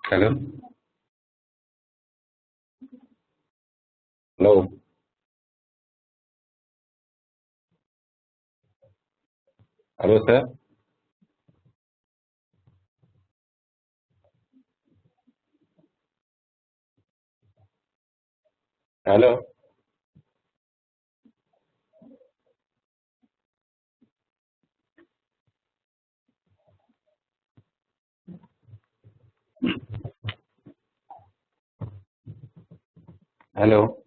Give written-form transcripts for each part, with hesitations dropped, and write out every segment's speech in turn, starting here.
Hello. Hello. Hello, sir. Hello. Hello.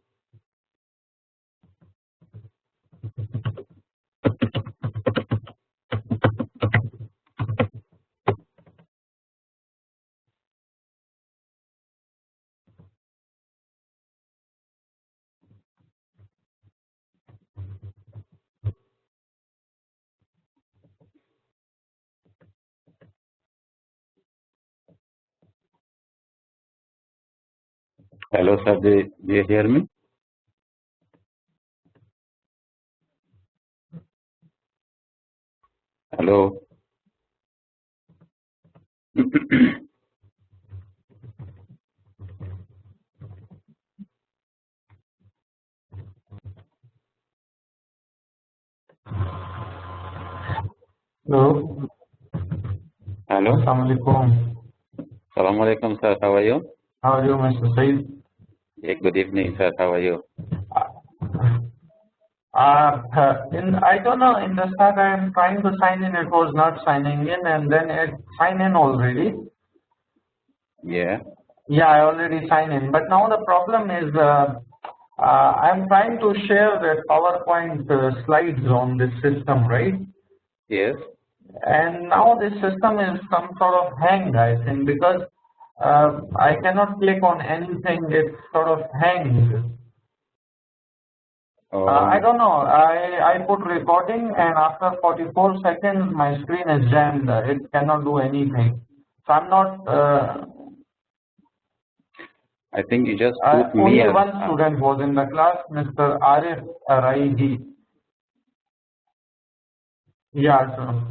Hello, sir. Do you hear me? Hello. Hello. Hello. Assalamualaikum. Assalamu alaikum, sir. How are you? How are you, Mr. Said? Yeah, good evening, sir. How are you? I don't know. In the start, I am trying to sign in. It was not signing in, and then it signed in already. Yeah. Yeah, I already signed in. But now the problem is, I'm trying to share the PowerPoint slides on this system, right? Yes. And now this system is some sort of hanged, I think, because I cannot click on anything. It sort of hangs. I don't know. I put recording, and after 44 seconds, my screen is jammed. It cannot do anything. So I'm not. I think you just put me Only as. one student was in the class, Mr. Arif Raigi. Yeah, sir.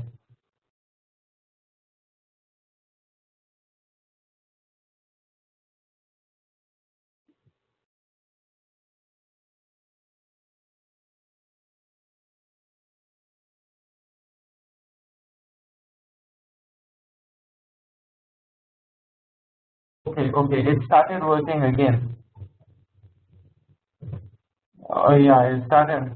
Okay, okay. It started working again. Oh yeah, it started.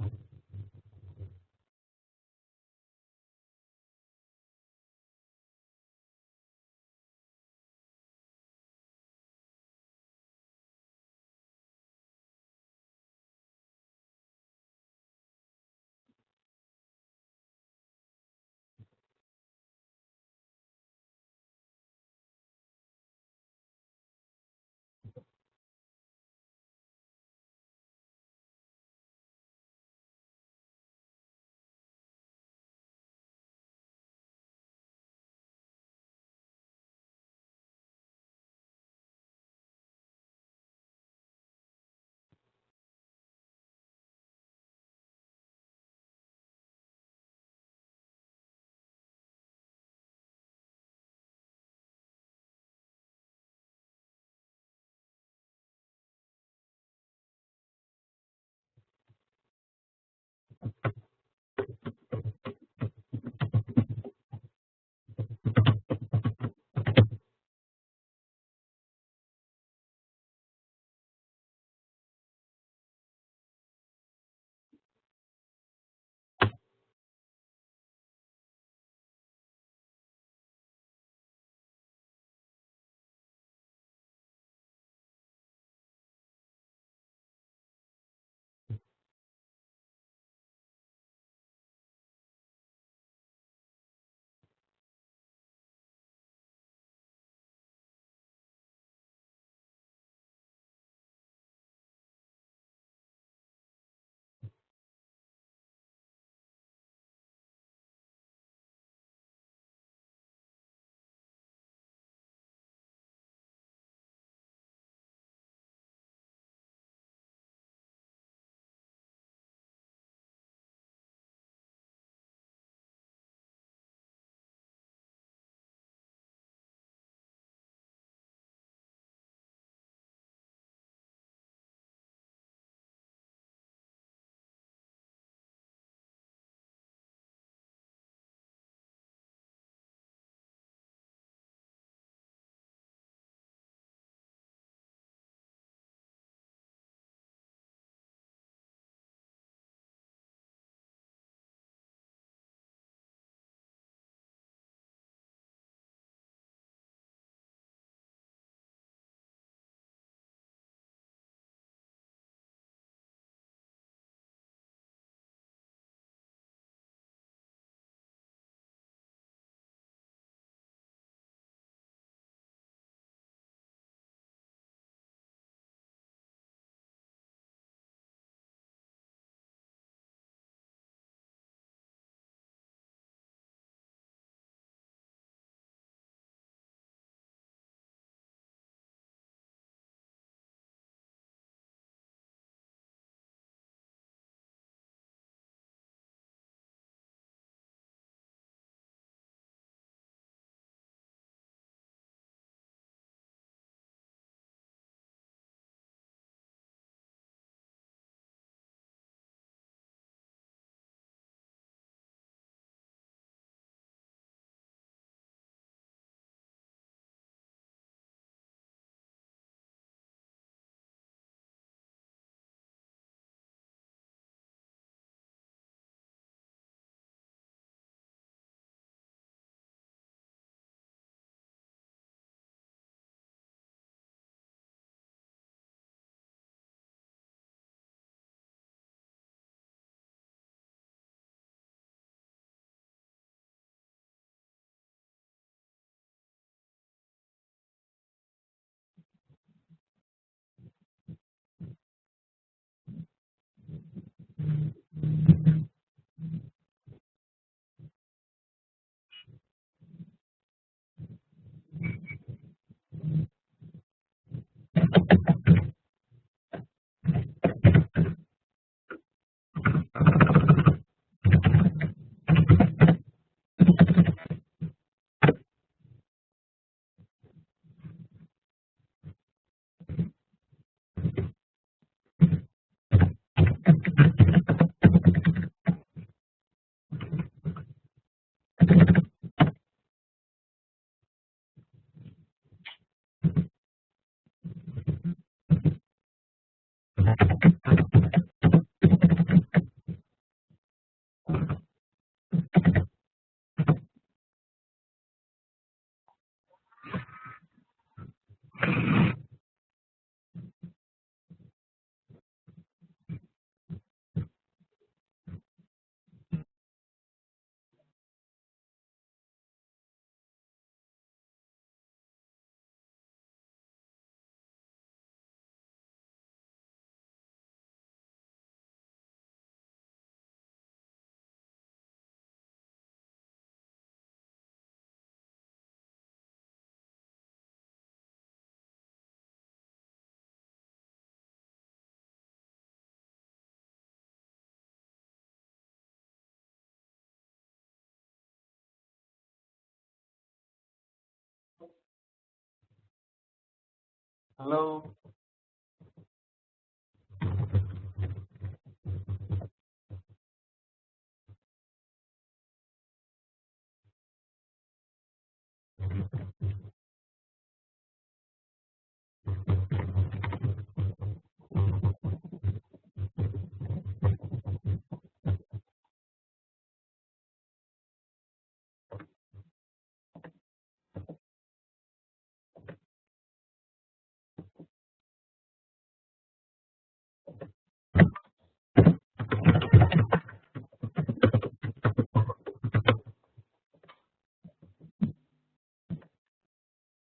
Hello.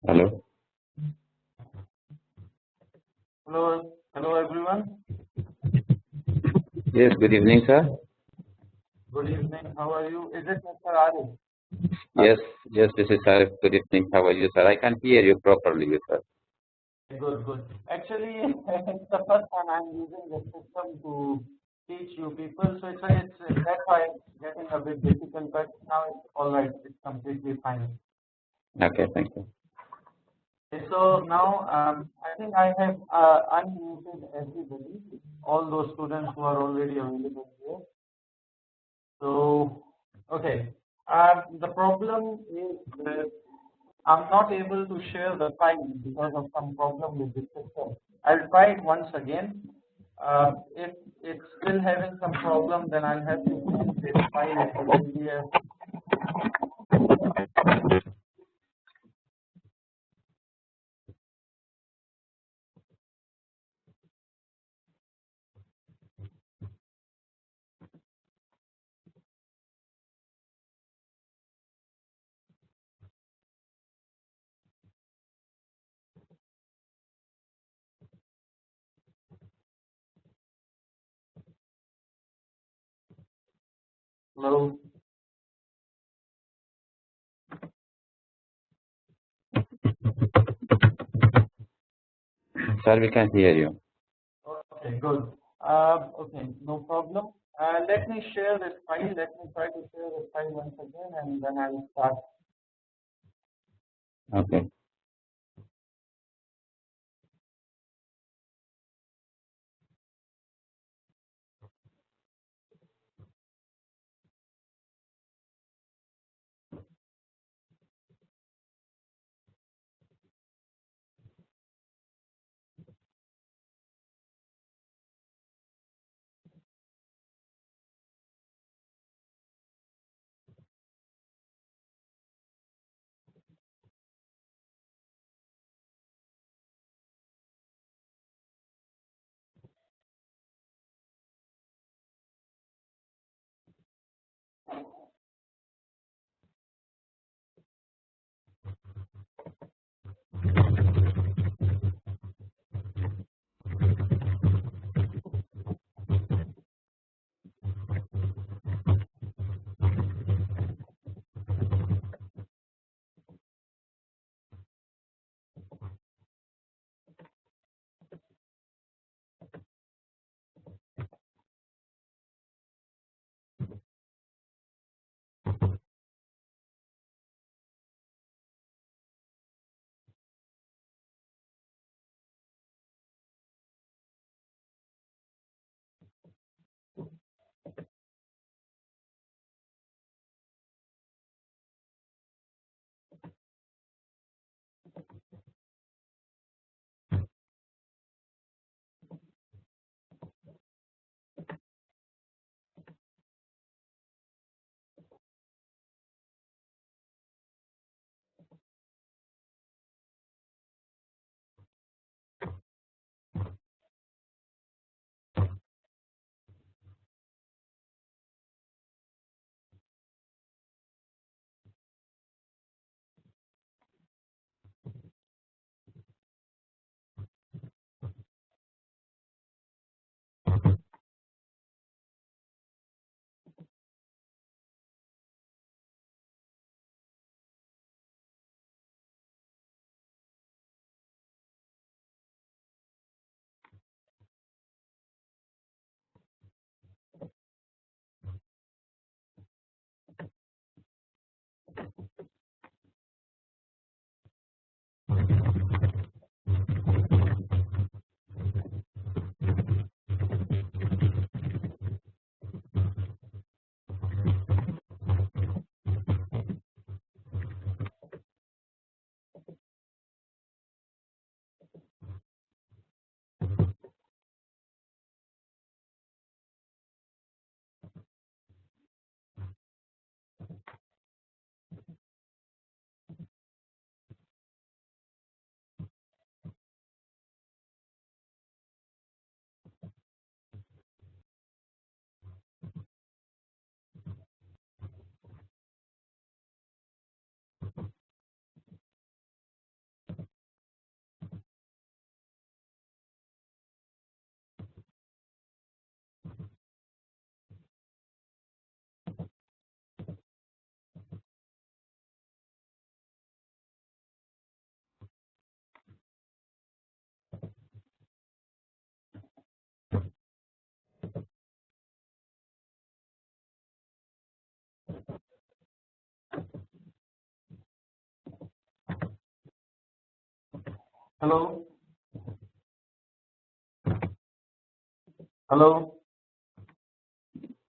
Hello. Hello. Hello, everyone. Yes, good evening, sir. Good evening. How are you? Is it Mr. Arif? Yes, yes, this is Sarif. Good evening. How are you, sir? I can hear you properly, sir. Good, good. Actually, it's the first time I'm using the system to teach you people, so it's that's why it's getting a bit difficult. But now it's all right. It's completely fine. Okay, thank you. Okay, so now I think I have unmuted everybody, all those students who are already available here. So, okay. The problem is that I'm not able to share the file because of some problem with the system. I'll try it once again. If it's still having some problem, then I'll have to send this file as a PDF. Hello. Sir, we can hear you. Okay, good. Okay, no problem. Let me share this file. Let me try to share this file once again, and then I'll start. Okay. Hello? Hello?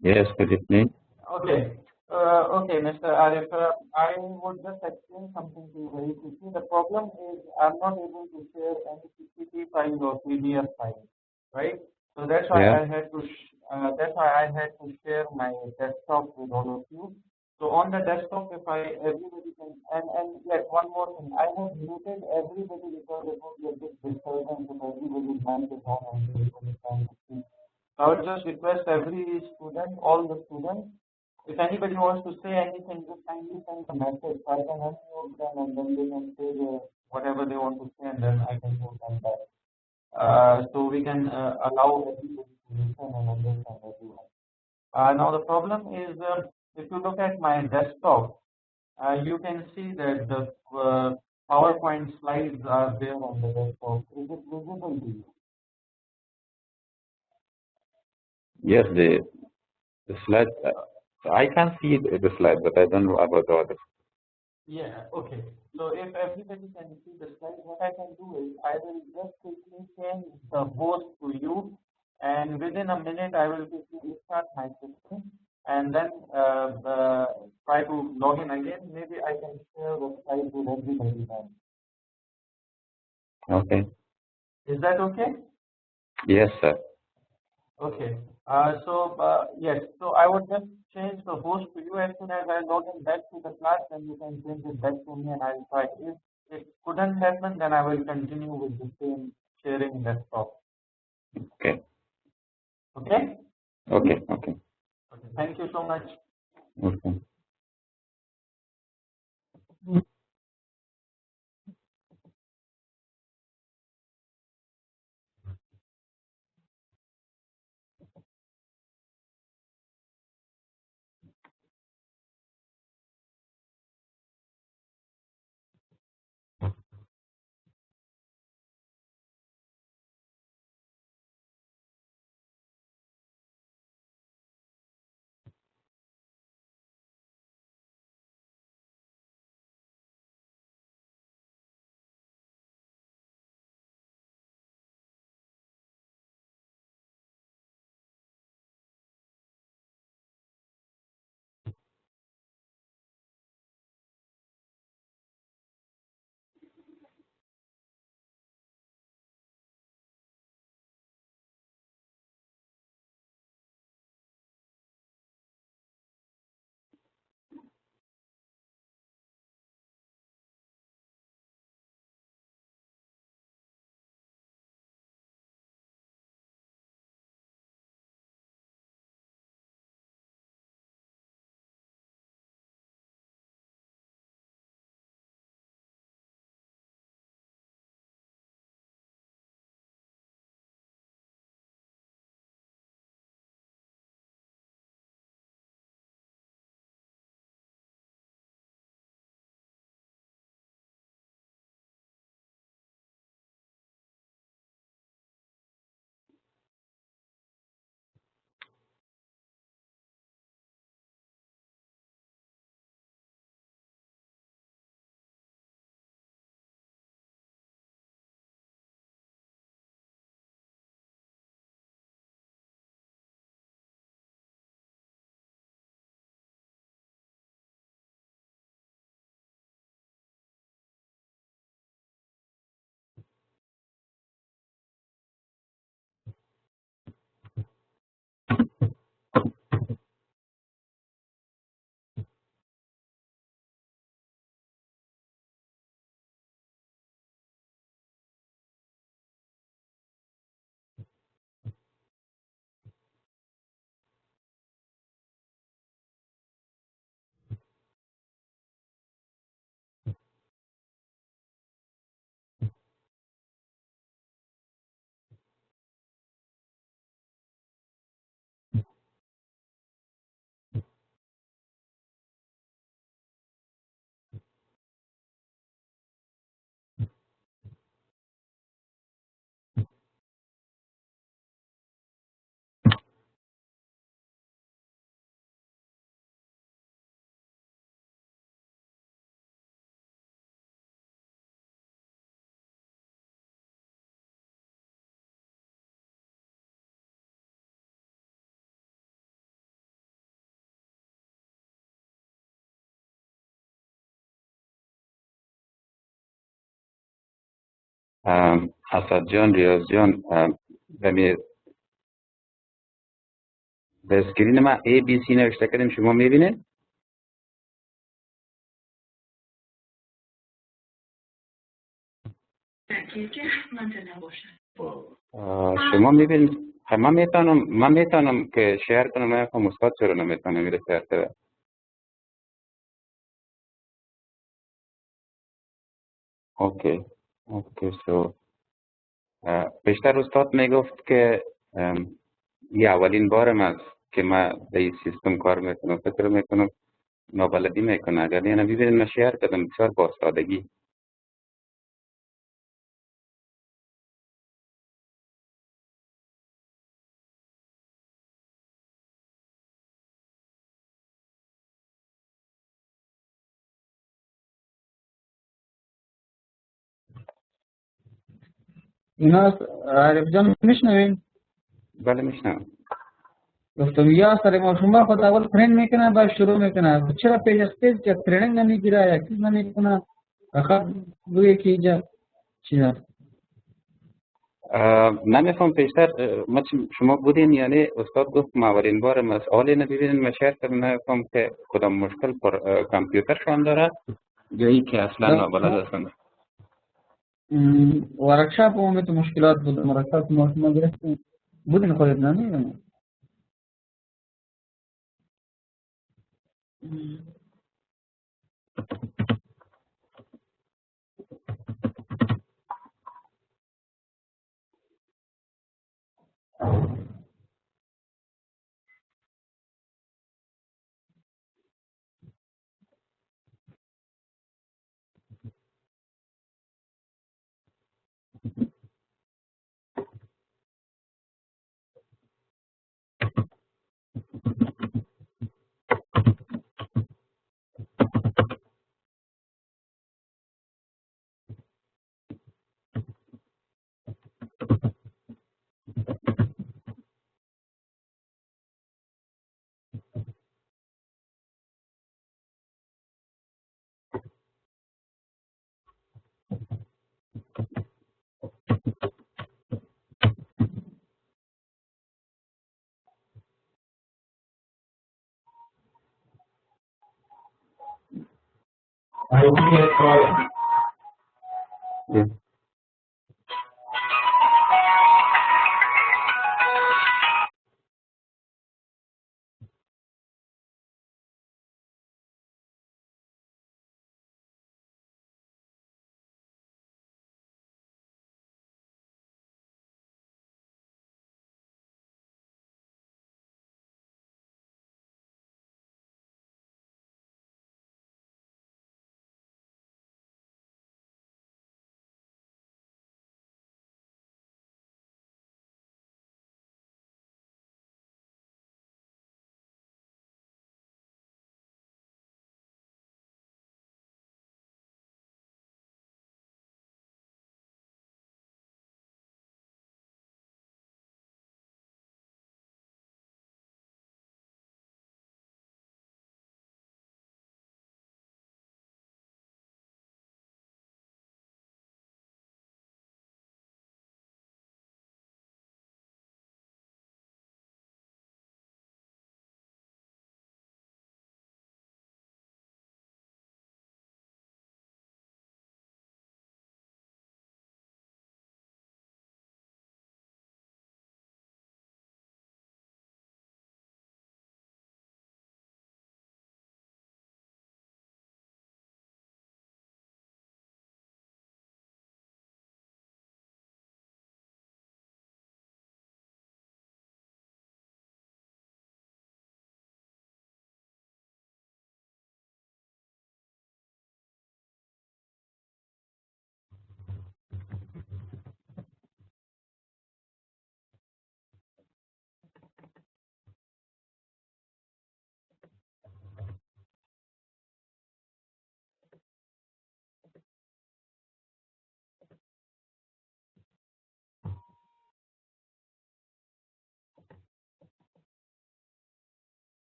Yes, good evening. Okay. Okay, Mr. Arif, I would just explain something to you very quickly. The problem is I'm not able to share any PPT file or PDF file, right? So that's why Yeah. I had to share my desktop with all of you. So on the desktop, if I everybody can and yes, one more thing, I have muted everybody because it would be a big disturbance if everybody's mic is on and everybody's trying to speak. I would just request every student, all the students, if anybody wants to say anything, just kindly send a message. So I can unmute them and then they can say whatever they want to say and then I can move them back. So we can allow everybody to listen and understand everyone. Now the problem is if you look at my desktop, you can see that the PowerPoint slides are there on the desktop. Is it visible to you? Yes, the slide. I can see the slide, but I don't know about the others. Yeah, okay. So if everybody can see the slide, what I can do is I will just quickly change the host to you, and within a minute I will quickly restart my system, and then try to log in again. Maybe I can share the slide with everybody then. Okay. Is that okay? Yes, sir. Okay. Yes, so I would just change the host to you as soon as I log in back to the class, then you can change it back to me and I'll try. If it couldn't happen, then I will continue with the same sharing desktop. Okay. Okay? Okay. Okay. Okay. Thank you so much. Okay. اسد جان، ریاض جان، به اسکرین ما ABC نوشته کردیم، شما میبینید؟ شما میبینید؟ من میتونم که شیر کنم، من یکم مثبت چرا نمیتونم میره شیر کنم؟ اوکی سو پیشتر استاد میگفت که این اولین بارم است که من به این سیستم کار میکنم، فکر میکنم نابلدی میکنه. اگر نه ببینید من شیر کردم بسیار با سادگی. اینا عارف جان میشنوین؟ بله میشنم. گفتم یا سر ما شما خود اول پرینت میکنه بعد شروع میکنه، چرا پیش از پیش که تریننگ نمیگیره یا چیز نمیکنه فقط روی که اینجا چیزا نمیفهم پیشتر شما بودین یعنی استاد گفت ما اولین بارم است، حالی نبیبینین من شیر کردم، نمیفهم که کدام مشکل پر کامپیوتر شان داره یا ای که اصلا نابلد هستند. ورکشاپ اومد مشکلات بود، ورکشاپ ما شما گرفتیم بودین خودت نمیدونم.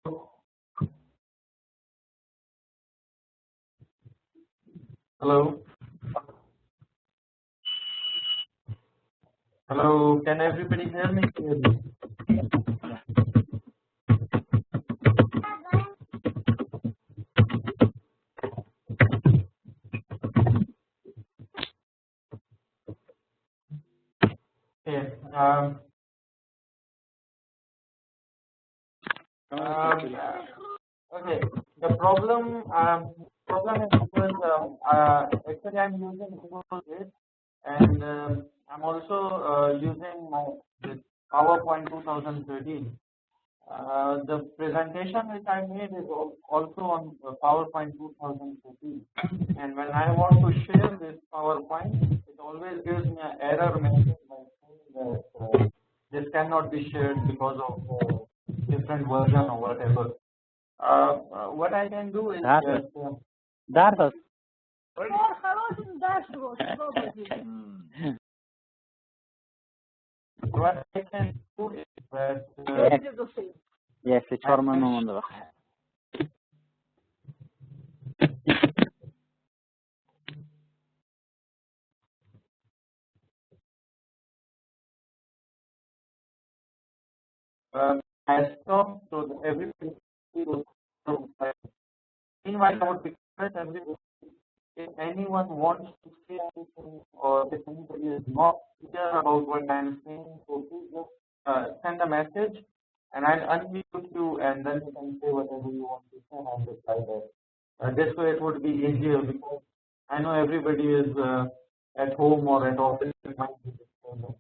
Hello. Hello. Can everybody hear me clearly? Okay. Okay. The problem is because actually I'm using Google Sheets, and I'm also using my this PowerPoint 2013. The presentation which I made is also on PowerPoint 2013, and when I want to share this PowerPoint, it always gives me an error message by saying that this cannot be shared because of different version or whatever. What I can do is Dardos. what I can do is that Yes, it's Hormon onderweg. I stop so that everybody goes through. Meanwhile, I would request everybody, if anyone wants to say anything or if anybody is not clear about what I'm saying, so please just send a message and I'll unmute you and then you can say whatever you want to say and I'll reply there. This way it would be easier because I know everybody is at home or at office. It might be disturbing.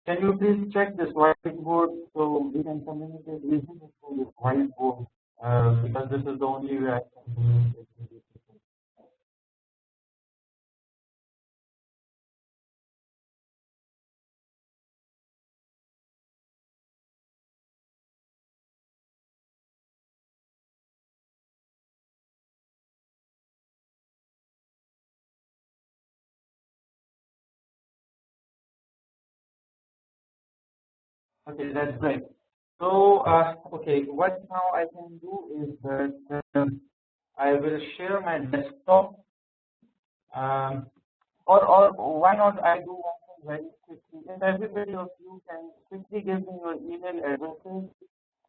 Can you please check this whiteboard so we can communicate using this whiteboard because this is the only way I can communicate with you. Okay, that's great. So, okay, what now I can do is that I will share my desktop, or why not I do one thing very quickly. If everybody of you can quickly give me your email addresses,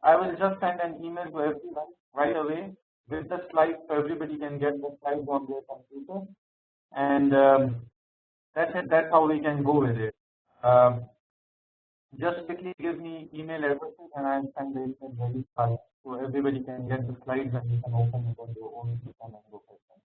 I will just send an email to everyone right away with the slides so everybody can get the slides on their computer. And that's it. That's how we can go with it. Just quickly give me email addresses and I'll send the email very fast so everybody can get the slides and you can open it on your own system and look at them.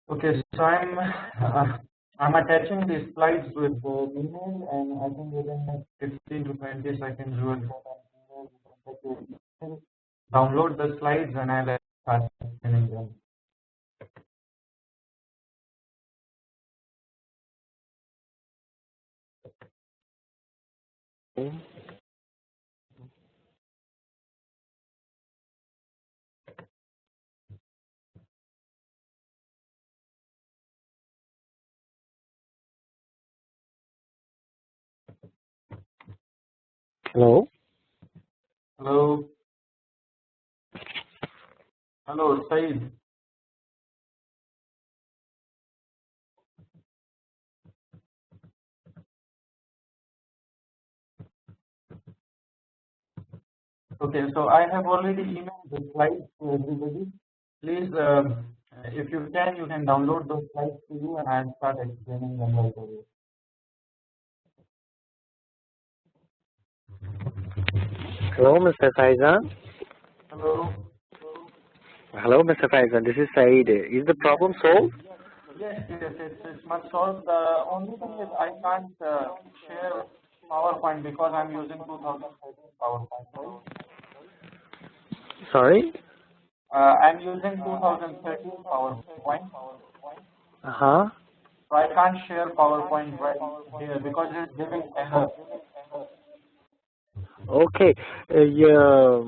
Okay, so I'm attaching the slides with the email, and I think within next 15 to 20 seconds you will download the slides and I'll start explaining them. Hello? Hello. Hello, Said. Okay, so I have already emailed the slides to everybody. Please, if you can download those slides to you and I'll start explaining them right away. Hello, Mr. Faizan. Hello. Hello, Mr. Faizan. This is Saeed. Is the problem solved? Yes, it's much solved. The only thing is I can't share PowerPoint because I'm using 2013 PowerPoint, right? Sorry? I'm using 2013 PowerPoint. Uh-huh. So I can't share PowerPoint right here because it's giving error. Okay. So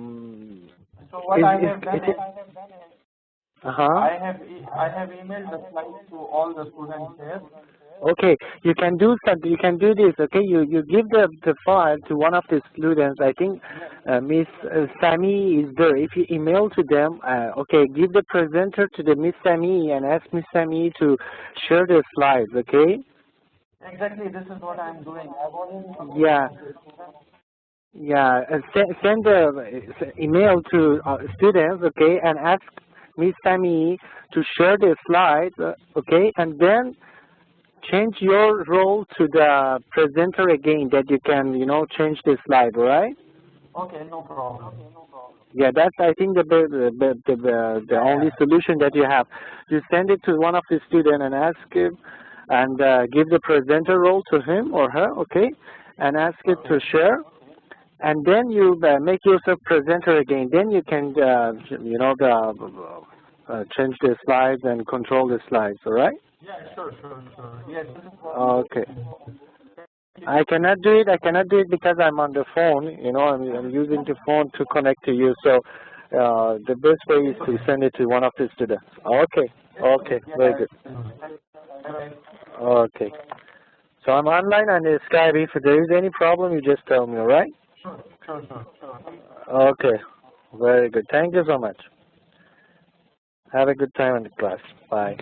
what I have done is uh-huh. I have emailed the slides to all the students here. Okay, you can do something. You can do this. Okay, you give the file to one of the students. I think Miss Sami is there. If you email to them, okay, give the presenter to the Miss Sami and ask Miss Sami to share the slides. Okay. Exactly, this is what I'm doing. I've already Yeah. Yeah. Send the email to students. Okay, and ask Miss Sami to share the slides. Okay, and then change your role to the presenter again, that you can, change the slide, right? Okay, no problem. Yeah, that's, I think, the only solution that you have. You send it to one of the students and ask him, and give the presenter role to him or her, okay, and ask it to share, and then you make yourself presenter again. Then you can, change the slides and control the slides, all right? Yeah, sure. Yes. Okay. I cannot do it. I cannot do it because I'm on the phone. I'm using the phone to connect to you. So the best way is to send it to one of the students. Okay. Okay. Very good. Okay. So I'm online on the Skype. If there is any problem, you just tell me. All right? Sure. Okay. Very good. Thank you so much. Have a good time in the class. Bye.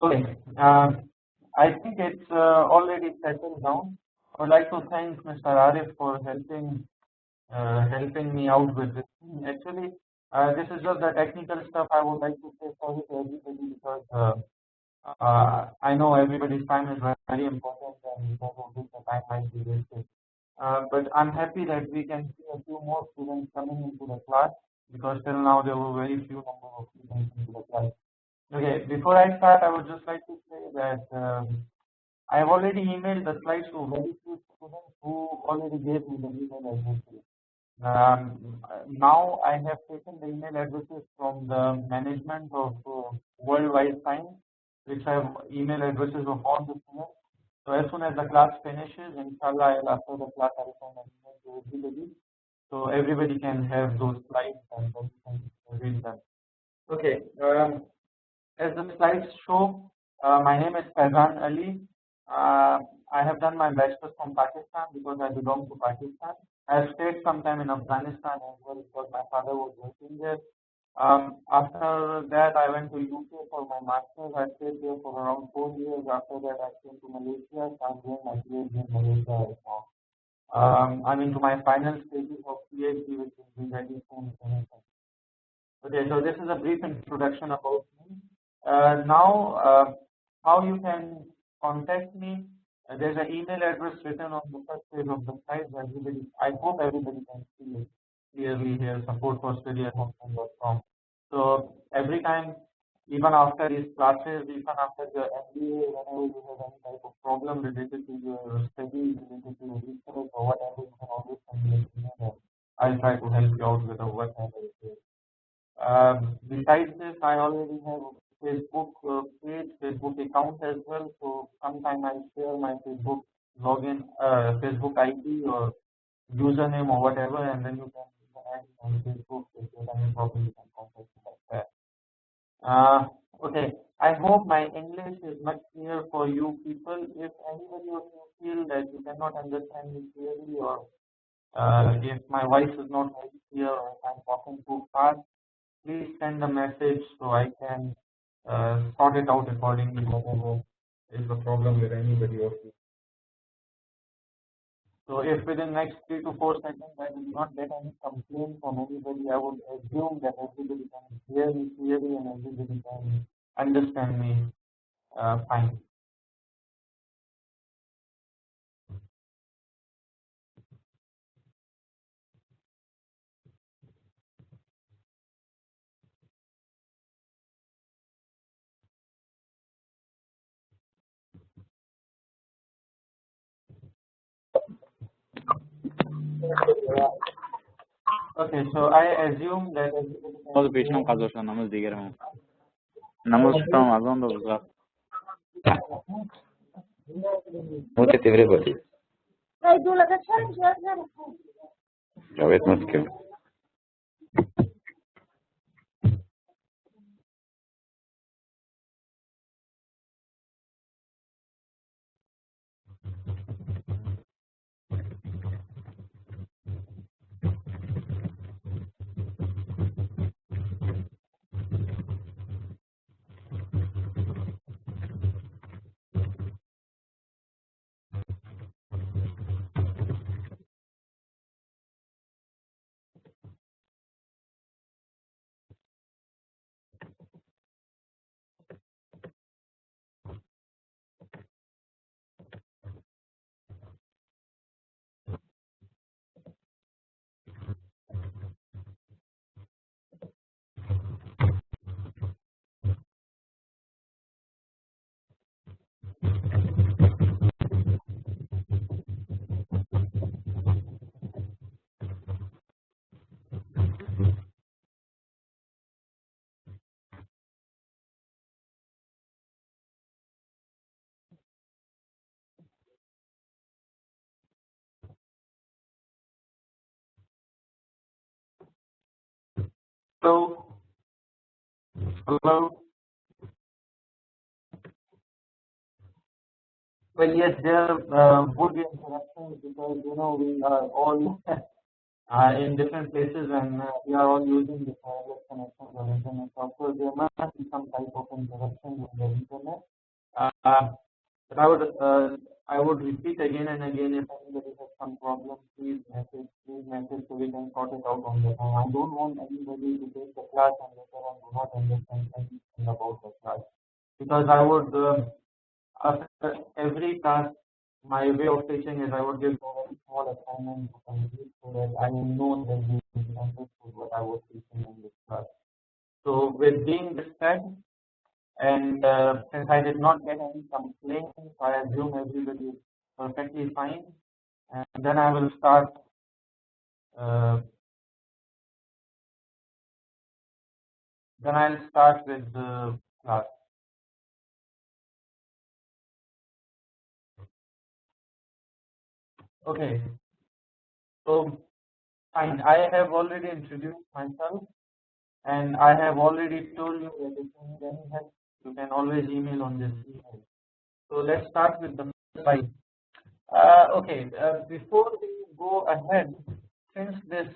Okay. I think it's already settled down. I would like to thank Mr. Arif for helping me out with this. Actually, this is just the technical stuff. I would like to say sorry to everybody because I know everybody's time is very important and because of this the time might be wasted. But I'm happy that we can see a few more students coming into the class because till now there were very few number of students into the class. Okay, before I start, I would just like to say that I have already emailed the slides to very few students who already gave me the email addresses. Now I have taken the email addresses from the management of Worldwide Science, which have email addresses of all the students. So as soon as the class finishes, inshallah, after the class, I will send an email to everybody, so everybody can have those slides and then can read them. Okay. As the slides show, my name is Faizan Ali. I have done my bachelor's from Pakistan because I belong to Pakistan. I have stayed some time in Afghanistan as well because my father was working there. After that, I went to UK for my master's. I stayed there for around 4 years. After that, I came to Malaysia. So I'm doing my PhD in Malaysia right now. I'm into my final stages of PhD, which will be ready soon. Okay, so this is a brief introduction about me. Now, how you can contact me? There's an email address written on the first page of the slides. Everybody, I hope everybody can see it clearly here. Support4study@onlline.com. So every time, even after these classes, even after the MBA, whenever you have any type of problem related to your studies, related to your research or whatever, you can always send me an email. I'll try to help you out with whatever it is. Besides this, I already have Facebook page, Facebook account as well. So sometime I share my Facebook login, Facebook ID or username or whatever, and then you can add it on Facebook. If you have any problem, you can contact me like that. Okay. I hope my English is much clear for you people. If anybody of you feel that you cannot understand me clearly, or if my voice is not very clear, or if I'm talking too fast, please send a message so I can sort it out accordingly, whatever is the problem with anybody of you. So if within next 3 to 4 seconds I will not get any complaint from anybody, I would assume that everybody can hear me clearly and everybody can understand me fine. Okay, so I assume that namaz peşinem kazıyorsan namaz diyelim. Namaz tutam azan da uzak. What is everybody? جاوید مشکل. hello. Well, yes, there would be interruptions because we are all in different places and we are all using the wireless connections or internet. Of course, there must be some type of interruption with the internet. But I would repeat again and again, if anybody has some problem, please message so we can sort it out on the time. I don't want anybody to take the class and later on do not understand anything about the class, because I would after every class, my way of teaching is I would give a very small assignment to complete so that I know that you understood what I was teaching in this class. So with being this said, and since I did not get any complaints, I assume everybody is perfectly fine, and then I will start. Then I'll start with the class. Okay. So fine. I have already introduced myself, and I have already told you that if you need any help, you can always email on this email. So let's start with the first slide. Okay, before we go ahead, since this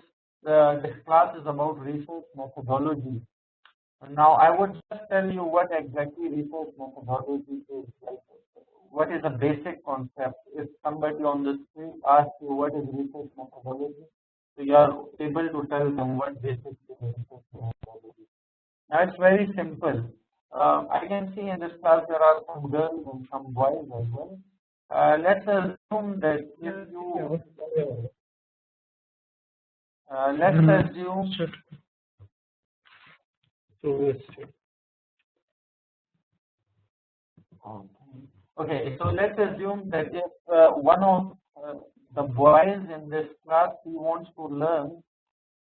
class is about research methodology, now I would just tell you what exactly research methodology is. Like, what is a basic concept? If somebody on the street asks you what is research methodology, so you are able to tell them what basic research methodology. Now it's very simple. I can see in this class there are some girls and some boys as well. Let's assume that if you let's assume okay, so let's assume that if one of the boys in this class, he wants to learn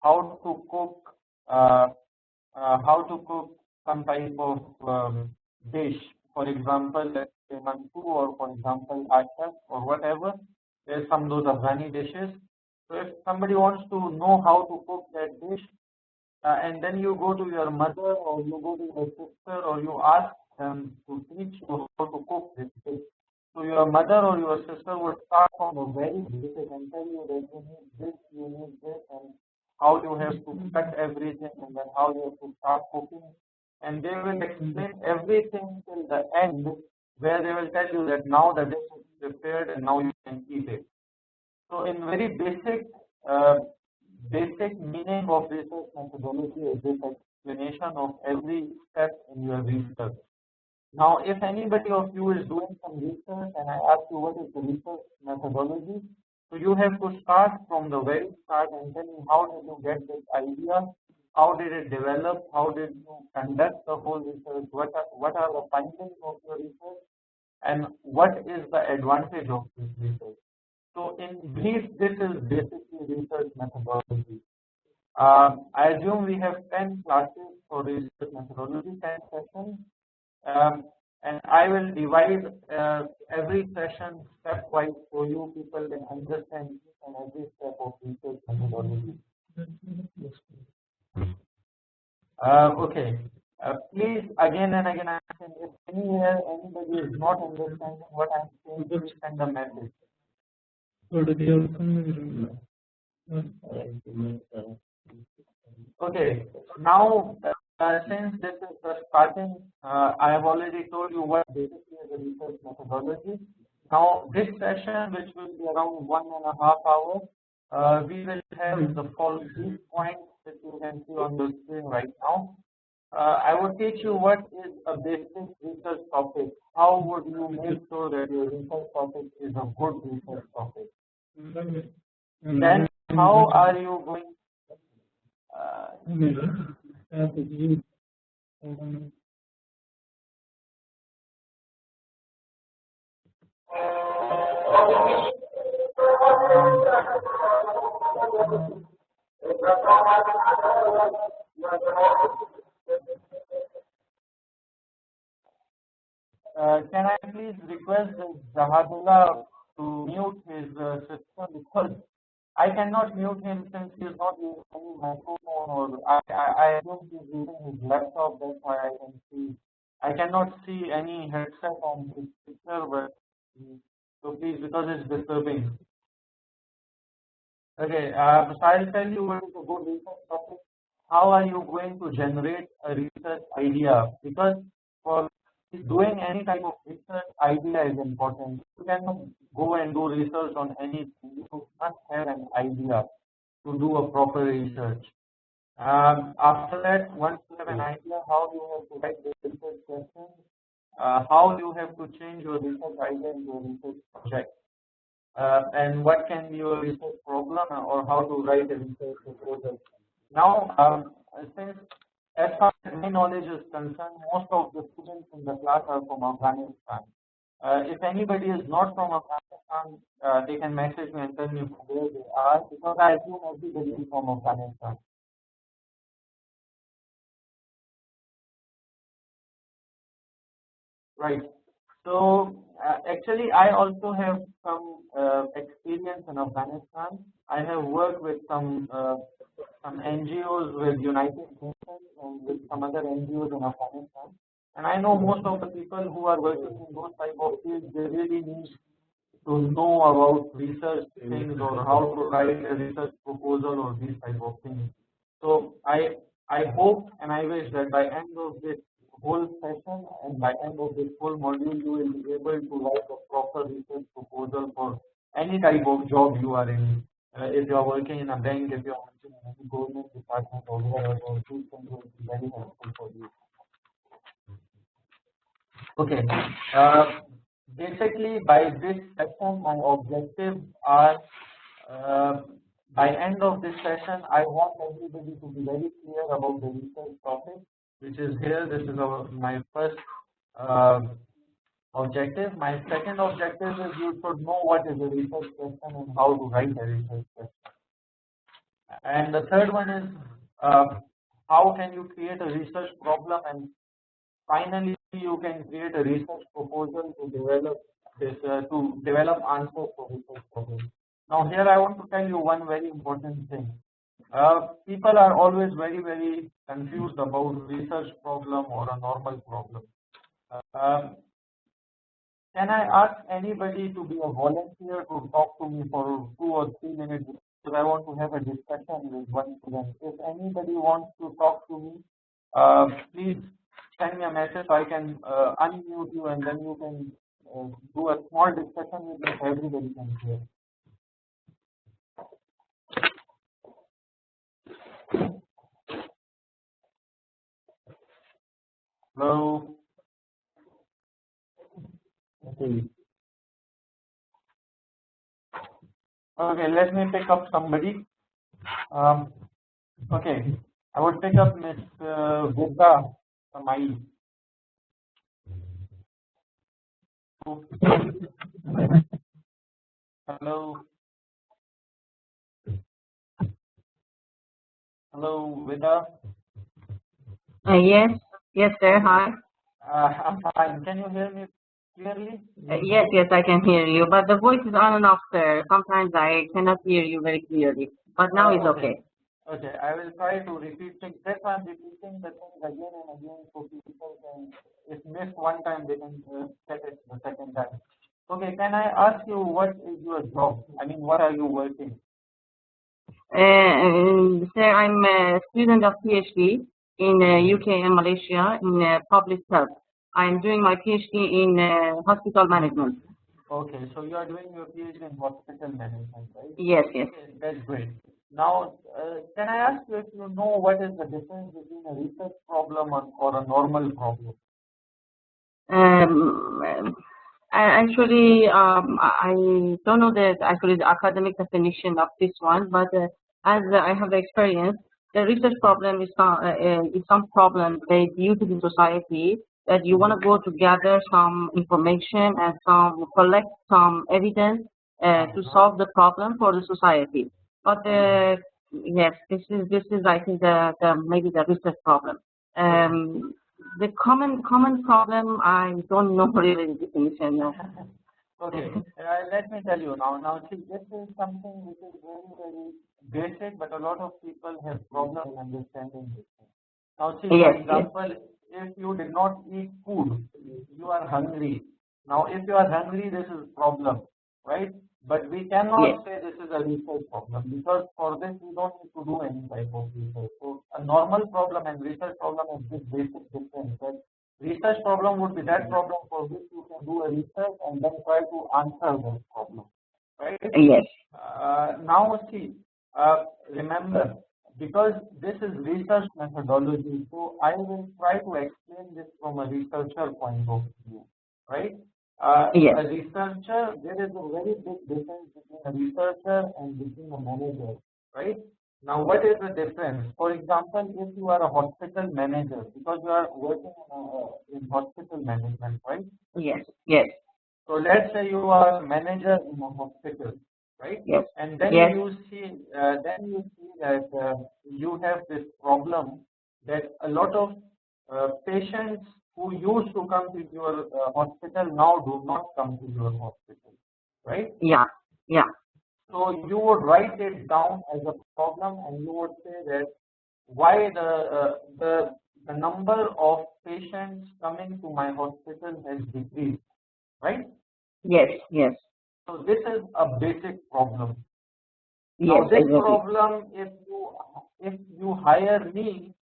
how to cook some type of dish, for example, let's say mantu, or for example asha, or whatever. There's some those Afghani dishes. So if somebody wants to know how to cook that dish, and then you go to your mother or you go to your sister or you ask them to teach you how to cook this dish. So your mother or your sister would start from the very basic and tell you that you need this, and how you have to cut everything, and then how you have to start cooking. And they will explain everything till the end, where they will tell you that now the dish is prepared and now you can eat it. So in very basic meaning of research methodology is this explanation of every step in your research. Now, if anybody of you is doing some research and I ask you what is the research methodology, so you have to start from the very start and tell me how did you get this idea, how did it develop, how did you conduct the whole research, what are the findings of your research, and what is the advantage of this research. So in brief, this is basically research methodology. I assume we have 10 classes for research methodology, 10 sessions, and I will divide every session stepwise so you people can understand each and every step of research methodology. Okay. Please again and again I say, if anywhere anybody is not understanding what I'm saying, please send a message. Okay. Now since this is the starting, I have already told you what basically is the research methodology. Now this session, which will be around 1.5 hours, we will have the following points that you can see on the screen right now. I will teach you what is a basic research topic. How would you make sure that your research topic is a good research topic? Then how are you going? Can I please request Zahadullah to mute his system, because I cannot mute him since he is not using any microphone, or I assume he is using his laptop. That's why I can see. I cannot see any headset on his picture, but so please, because it's disturbing. Okay, so I'll tell you what is a good research topic. How are you going to generate a research idea? Because for doing any type of research, idea is important. You cannot go and do research on anything. You must have an idea to do a proper research. After that, once you have an idea how you have to write the research questions, how you have to change your research idea into a research project, and what can be your research problem, or how to write a research proposal. Now, since as far as my knowledge is concerned, most of the students in the class are from Afghanistan. If anybody is not from Afghanistan, they can message me and tell me where they are, because I assume everybody is from Afghanistan. Right. So actually, I also have some experience in Afghanistan. I have worked with some NGOs with United Nations and with some other NGOs in Afghanistan. And I know most of the people who are working in those type of fields, they really need to know about research things, or how to write a research proposal, or these type of things. So I hope and I wish that by end of this whole session and by end of this whole module, you will be able to write a proper research proposal for any type of job you are in. If you are working in a bank, if you are working in any government department or whatever, these things will be very helpful for you. Okay. Basically, by this session, my objectives are, by end of this session, I want everybody to be very clear about the research topic, which is here. This is my first objective. My second objective is you should know what is a research question and how to write a research question. And the third one is how can you create a research problem, and finally you can create a research proposal to develop this answers for research problems. Now here I want to tell you one very important thing. People are always very confused about research problem or a normal problem. Can I ask anybody to be a volunteer to talk to me for 2 or 3 minutes? Because I want to have a discussion with one student. If anybody wants to talk to me, please send me a message so I can unmute you, and then you can do a small discussion with me so everybody can hear. Hello. Okay, let me pick up somebody. Okay, I would pick up Miss Gupta Samai. Hello. Hello, Vida. Yes, yes, sir. Hi. I'm fine. Can you hear me clearly? Yes, I can hear you, but the voice is on and off, sir. Sometimes I cannot hear you very clearly, but now it's okay. Okay, I will try to repeat things. That's why I'm repeating the things again and again so people can, if missed one time, they can check it the second time. Okay, can I ask you what is your job? I mean, what are you working? Sir, I'm a student of PhD in UK and Malaysia in public health. I'm doing my PhD in hospital management. Okay, so you are doing your PhD in hospital management, right? Yes. Okay, that's great. Now, can I ask you if you know what is the difference between a research problem or a normal problem? Actually, I don't know the academic definition of this one, but as I have the experience, the research problem is some problem that due to the society that you want to go to gather some information and collect some evidence to solve the problem for the society. But yes, this is I think maybe the research problem. The common problem, I don't know really the definition. No. Okay, let me tell you now. Now, see, this is something which is very basic, but a lot of people have problems understanding this thing. Now, see, for example, if you did not eat food, you are hungry. Now, if you are hungry, this is a problem, right? But we cannot say this is a research problem because for this we don't need to do any type of research. So a normal problem and research problem is this basic difference. That research problem would be that problem for which you can do a research and then try to answer that problem, right? Yes. Now see, remember, because this is research methodology, so I will try to explain this from a researcher point of view, right? A researcher, there is a very big difference between a researcher and between a manager, right? Now, what is the difference? For example, if you are a hospital manager, because you are working in hospital management, right? Yes. So let's say you are a manager in a hospital, right? Yes. And then you see that you have this problem that a lot of patients who used to come to your hospital now do not come to your hospital, right? Yeah. So you would write it down as a problem, and you would say that why the number of patients coming to my hospital has decreased, right? Yes. So this is a basic problem. Yes. Now this Exactly. problem, if you hire me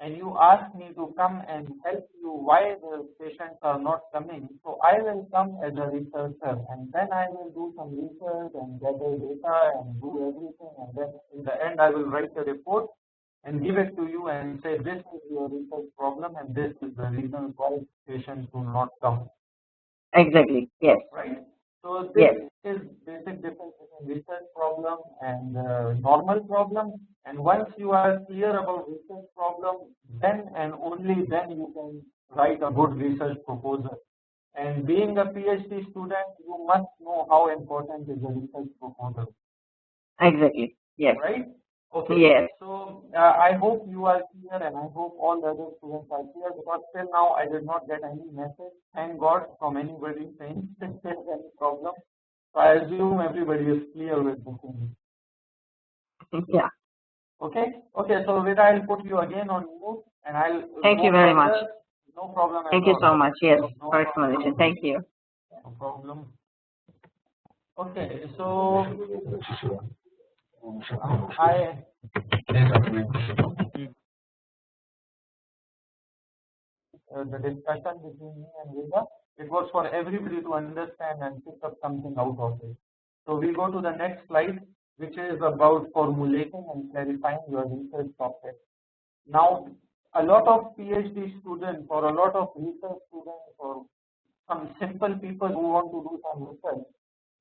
and you ask me to come and help you why the patients are not coming, so I will come as a researcher and then I will do some research and gather data and do everything, and then in the end I will write a report and give it to you and say this is your research problem and this is the reason why patients do not come. Exactly. Yes. Right. So this is basic difference between research problem and normal problem. And once you are clear about research problem, then and only then you can write a good research proposal. And being a PhD student, you must know how important is a research proposal. Exactly. Yes. Right. Okay. Yes. So I hope you are clear, and I hope all the other students are clear, because till now I did not get any message, thank God, from anybody saying if there is any problem. So I assume everybody is clear with the thing. Yeah. Okay. So Vida, I'll put you again on mute, and I'll. Thank you very much. No problem. Thank you so much. Yes, for explanation. Thank you. No problem. Okay. So the discussion between me and Vida, it was for everybody to understand and pick up something out of it. So we go to the next slide, which is about formulating and clarifying your research topic. Now, a lot of PhD students or a lot of research students or some simple people who want to do some research,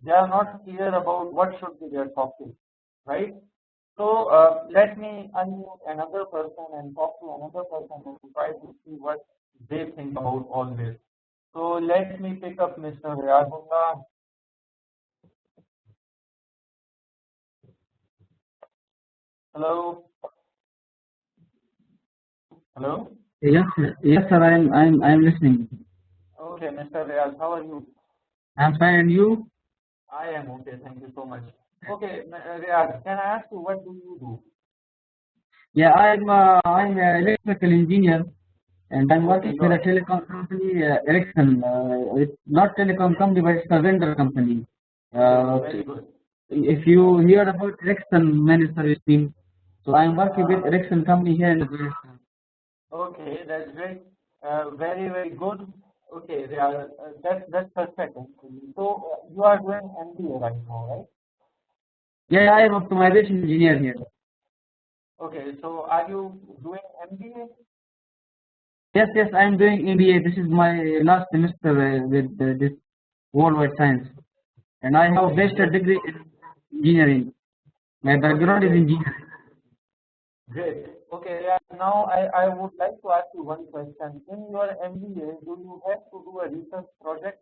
they are not clear about what should be their topic, right? So let me unmute another person and talk to another person and try to see what they think about all this. So let me pick up Mr. Riyadullah. Hello. Hello. Yes, sir. Yes, sir. I'm listening. Okay, Mr. Riyaz, how are you? I'm fine, and you? I am okay. Thank you so much. Okay, Riyaz, can I ask you what do you do? Yeah, I'm an electrical engineer, and I'm working for a telecom company, Ericsson. It's not telecom company, but it's a vendor company. Very good. If you hear about Ericsson managed service team, so I'm working with Ericsson company here in the. Okay, that's great. Very, very good. Okay, that's perfect. So you are doing MBA right now, right? Yeah, I am optimization engineer here. Okay, so are you doing MBA? Yes, I'm doing MBA. This is my last semester with this worldwide science, and I have bachelor degree in engineering. My background is engineering. Great. Okay, yeah, now I would like to ask you one question. In your MBA, do you have to do a research project?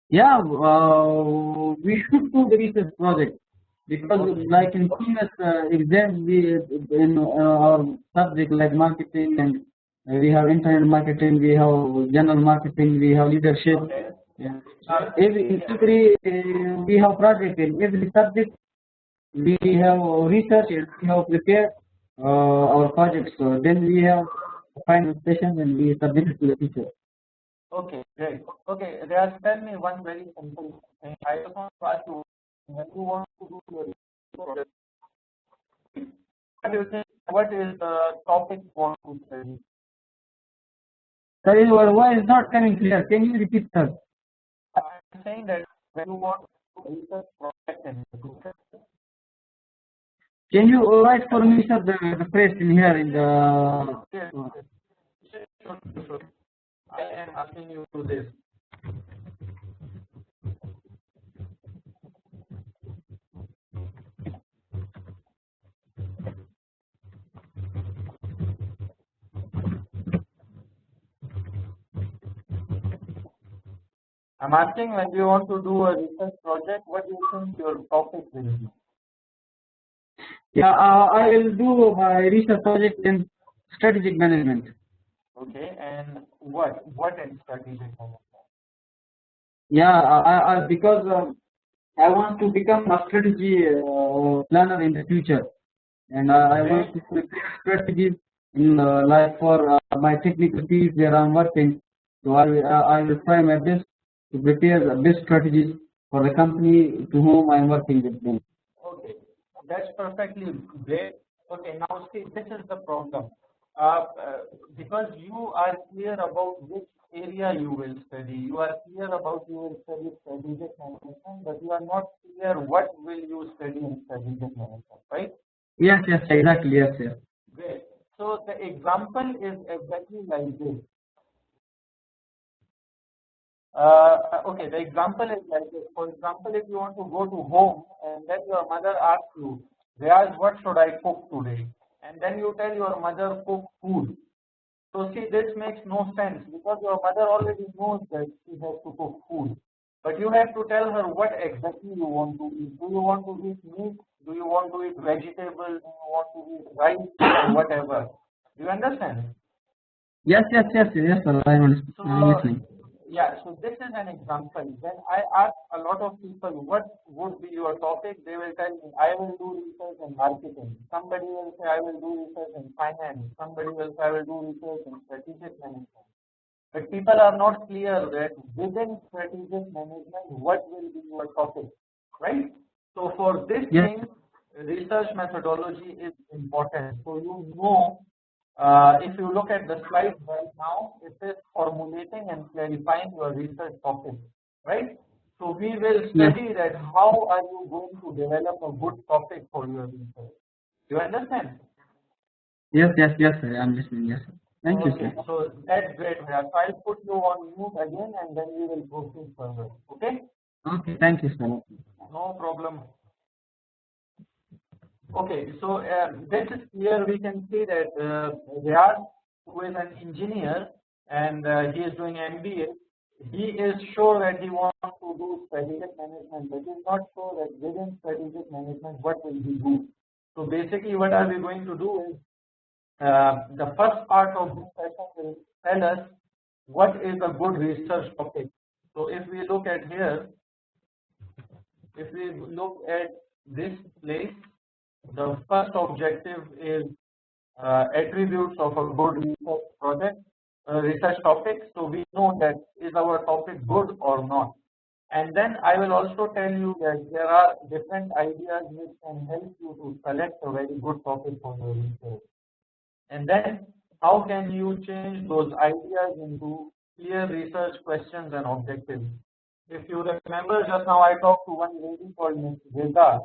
Yeah, we should do the research project because, like in previous exams, we in our subject like marketing and we have internet marketing, we have general marketing, we have leadership. Okay. Yeah. Every we have project in every subject. We have research and we have prepared our projects. So then we have final session and we submit it to the teacher. Okay, great. Okay, Riyaz, tell me one very simple thing. I just want to ask you, when you want to do your research, what do you think? What is the topic you want to study? Sorry, your voice is not coming clear. Can you repeat, sir? I'm saying that when you want to do research project and Can you write for me, sir, the phrase in here in the. Sure. I am asking you to this. I'm asking when you want to do a research project, what do you think your topic will be? Yeah, I will do my research project in strategic management. Okay, and what in strategic management? Yeah, I because I want to become a strategy planner in the future, and I want to prepare strategies in like for my technical field where I'm working. So I will try my best to prepare the best strategies for the company to whom I'm working with them. Okay, that's perfectly great. Okay, now see, this is the problem. Because you are clear about which area you will study, you are clear about you will study strategic management, but you are not clear what will you study in strategic management, right? Yes, exactly, yes. Great. So the example is exactly like this. Okay, the example is like this. For example, if you want to go to home and then your mother asks you, Riyaz, what should I cook today? And then you tell your mother, cook food. So see, this makes no sense because your mother already knows that she has to cook food. But you have to tell her what exactly you want to eat. Do you want to eat meat? Do you want to eat vegetables? Do you want to eat rice or whatever? Do you understand? Yes, sir. I'm listening. Yeah, so this is an example. When I ask a lot of people what would be your topic, they will tell me, I will do research in marketing. Somebody will say, I will do research in finance. Somebody will say, I will do research in strategic management. But people are not clear that within strategic management, what will be your topic, right? So for this thing, research methodology is important. So you know, if you look at the slide right now, it is formulating and clarifying your research topic, right? So we will study that how are you going to develop a good topic for your research. Do you understand? Yes, sir. I'm listening. Yes, sir. Thank you, sir. So that's great. So I'll put you on mute again and then we will proceed further. Okay? Okay, thank you, sir. No problem. Okay, so this is clear. We can see that Riyad, who is an engineer and he is doing MBA, he is sure that he wants to do strategic management, but he is not sure that within strategic management what will he do. So basically what are we going to do is the first part of this session will tell us what is a good research topic. So if we look at here, if we look at this place, the first objective is attributes of a good research topic. So we know that is our topic good or not. And then I will also tell you that there are different ideas which can help you to select a very good topic for your research. And then how can you change those ideas into clear research questions and objectives. If you remember, just now I talked to one lady called Ms. Veda,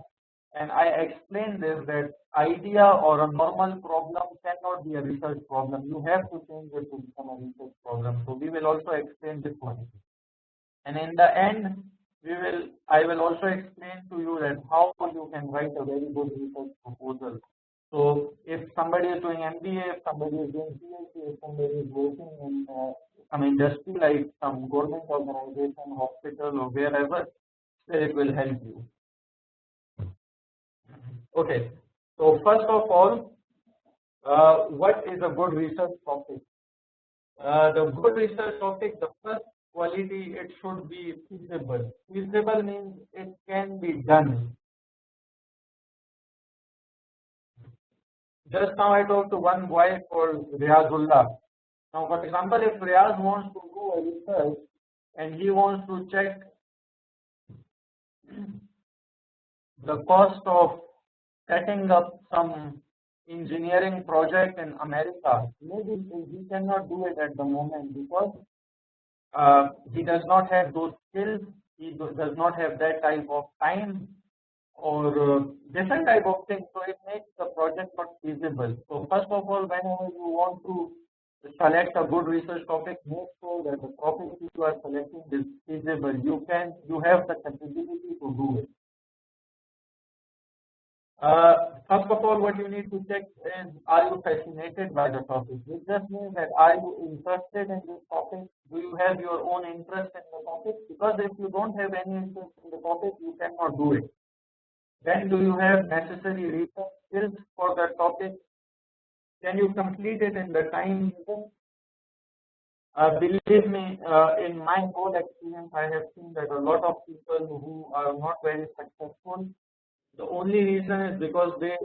and I explained this, that idea or a normal problem cannot be a research problem. You have to change it to become a research problem. So we will also explain this one. And in the end, I will also explain to you that how you can write a very good research proposal. So if somebody is doing MBA, if somebody is doing PhD, if somebody is working in some industry like some government organization, hospital, or wherever, then it will help you. Okay. So first of all, what is a good research topic? The good research topic, the first quality, it should be feasible. Feasible means it can be done. Just now I talked to one boy called Riazullah. Now for example, if Riaz wants to do a research and he wants to check the cost of setting up some engineering project in America, maybe he cannot do it at the moment because he does not have those skills, he does not have that type of time or different type of things, so it makes the project not feasible. So first of all, whenever you want to select a good research topic, make sure that the topic you are selecting is feasible. You have the capability to do it. First of all, what you need to check is, are you fascinated by the topic? It just means that are you interested in this topic? Do you have your own interest in the topic? Because if you don't have any interest in the topic, you cannot do it. Then do you have necessary research skills for that topic? Can you complete it in the time given? Believe me, in my whole experience, I have seen that a lot of people who are not very successful, the only reason is because they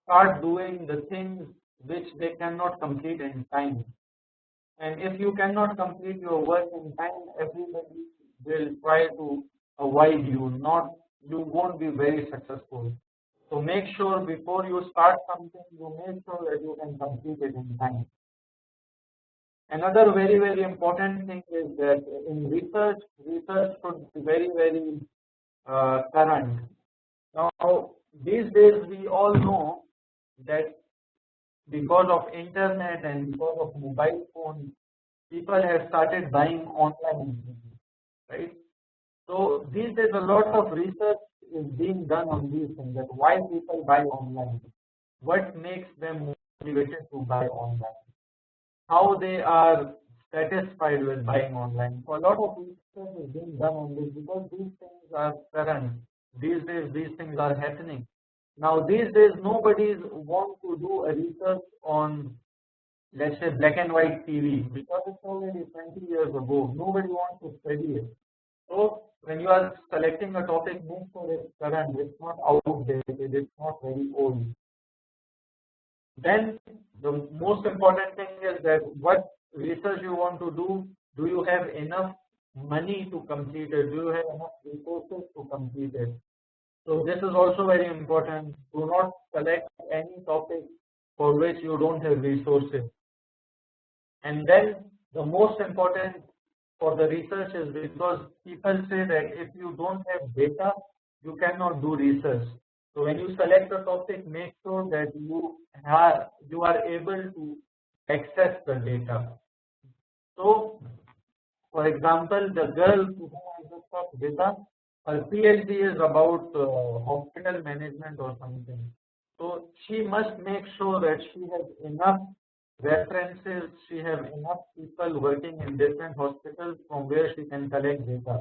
start doing the things which they cannot complete in time. And if you cannot complete your work in time, everybody will try to avoid you. You won't be very successful. So make sure before you start something, you make sure that you can complete it in time. Another very, very important thing is that in research should be very, very current. Now, these days we all know that because of internet and because of mobile phones, people have started buying online, right? So these days a lot of research is being done on these things, that why people buy online, what makes them motivated to buy online, how they are satisfied with buying online. So a lot of research is being done on this because these things are current. These days these things are happening. Now these days nobody wants to do a research on, let's say, black and white TV because it's already 20 years ago. Nobody wants to study it. So when you are selecting a topic, make sure it's current, it's not outdated, it's not very old. Then the most important thing is that what research you want to do you have enough money to complete it, do you have enough resources to complete it? So this is also very important. Do not select any topic for which you don't have resources. And then the most important for the research is because people say that if you don't have data, you cannot do research. So when you select a topic, make sure that you are able to access the data. So, for example, the girl who I just talked with, her PhD is about hospital management or something. So she must make sure that she has enough references, she has enough people working in different hospitals from where she can collect data.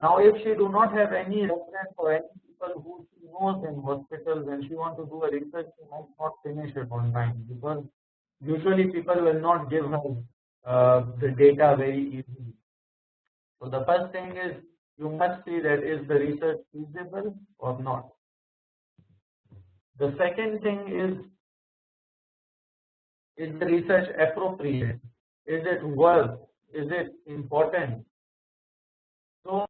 Now if she do not have any reference or any people who she knows in hospitals, when she wants to do a research, she might not finish it on time, because usually people will not give her the data very easily. So the first thing is, you must see that is the research feasible or not. The second thing is the research appropriate? Is it worth? Is it important? So,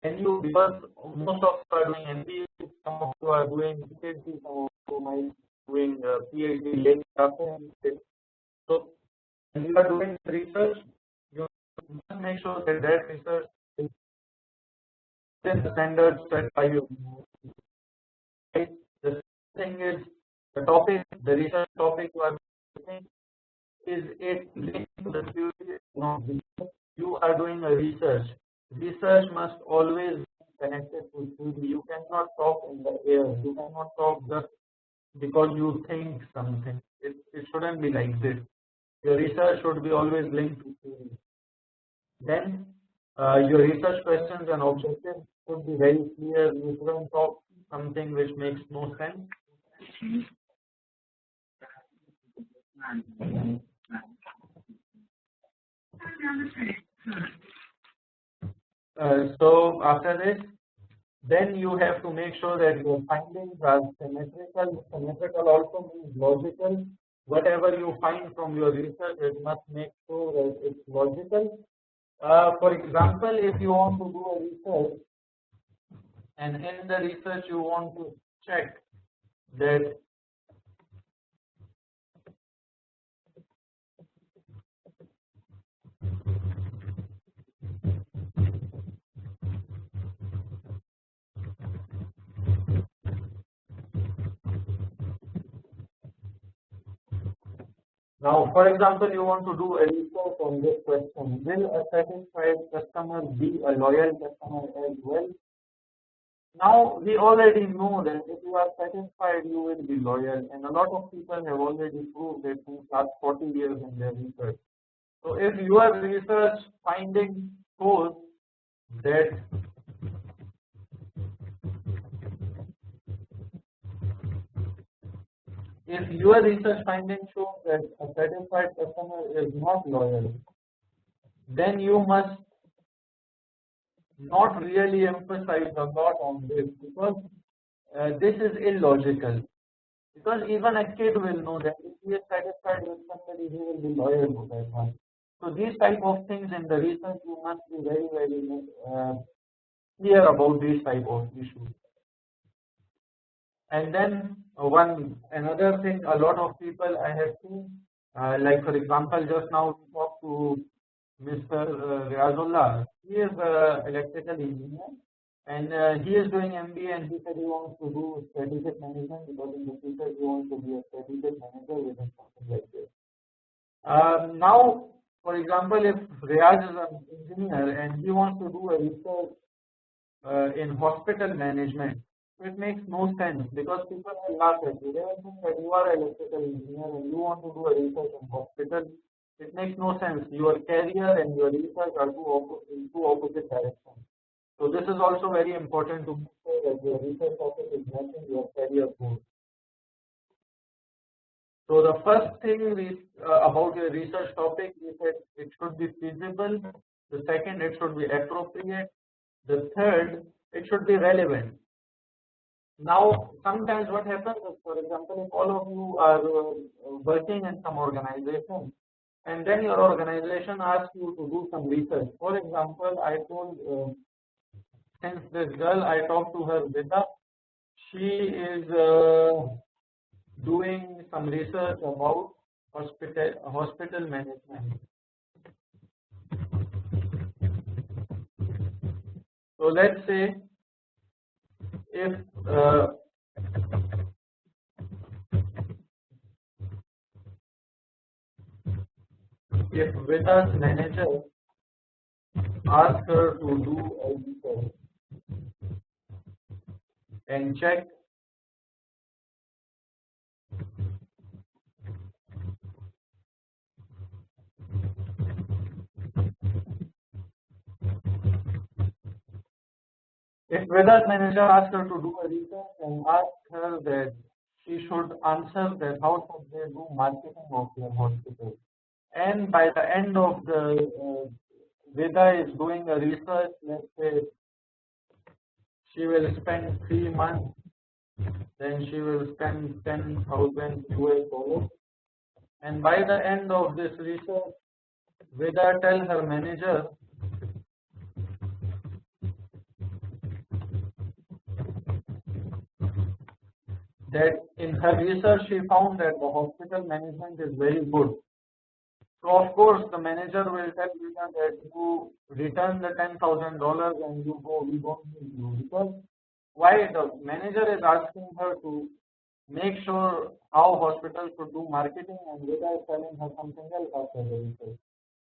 because most of you are doing MBA, some of you are doing PhD, some of you might be doing PhD later after MBA. So, when you are doing research, you must make sure that that research is within the standards set by you. Right? The thing is, the topic, the research topic you are doing, is it linked to the future? No, you are doing a research. Research must always be connected to theory. You cannot talk in the air. You cannot talk just because you think something. It shouldn't be like this. Your research should be always linked to theory. Then your research questions and objectives should be very clear. You shouldn't talk something which makes no sense. So after this, then you have to make sure that your findings are symmetrical. Symmetrical also means logical. Whatever you find from your research, it must make sure that it's logical. For example, if you want to do a research, and in the research you want to check that now, for example, you want to do a research on this question: will a satisfied customer be a loyal customer as well? Now, we already know that if you are satisfied, you will be loyal, and a lot of people have already proved it since last 40 years in their research. So, if your research finding shows that a satisfied customer is not loyal, then you must not really emphasize a lot on this, because this is illogical. Because even a kid will know that if he is satisfied with somebody, he will be loyal to that one. So these type of things in the research, you must be very, very clear about these type of issues. And then another thing, a lot of people I have seen, like for example, just now we talked to Mr. Riazullah. He is an electrical engineer, and he is doing MBA, and he said he wants to do strategic management, because in the future he wants to be a strategic manager within something like this. Now, for example, if Riaz is an engineer and he wants to do a research in hospital management, it makes no sense, because people will laugh at you. They will think that you are an electrical engineer and you want to do a research in hospital. It makes no sense. Your career and your research are in two opposite directions. So this is also very important to make sure that your research topic is matching your career goals. So the first thing about your research topic is that it should be feasible. The second, it should be appropriate. The third, it should be relevant. Now, sometimes what happens is, for example, if all of you are working in some organization, and then your organization asks you to do some research. For example, I told, since this girl, I talked to her, Vita, she is doing some research about hospital management. So let's say if Vita's manager asks her to do a research and check if Veda's manager asks her to do a research and asks her that she should answer that how should they do marketing of their hospital, and by the end of the Veda is doing a research, let's say she will spend 3 months, then she will spend $10,000 US, and by the end of this research, Veda tell her manager that in her research she found that the hospital management is very good. So of course the manager will tell Veda that you return the $10,000 and you go, we don't need you, because why? The manager is asking her to make sure how hospital should do marketing, and Veda is telling her something else after the research.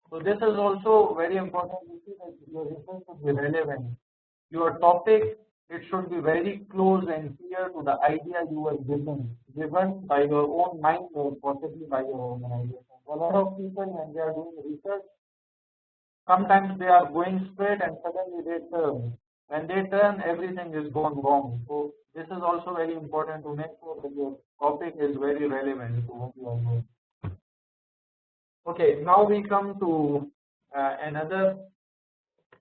So this is also very important to see that your research should be relevant. Your topic, it should be very close and clear to the idea you were given by your own mind or possibly by your organization. A lot of people, when they are doing research, sometimes they are going straight and suddenly they turn. When they turn, everything is gone wrong. So this is also very important to make sure that your topic is very relevant to what you are doing. Okay, now we come to another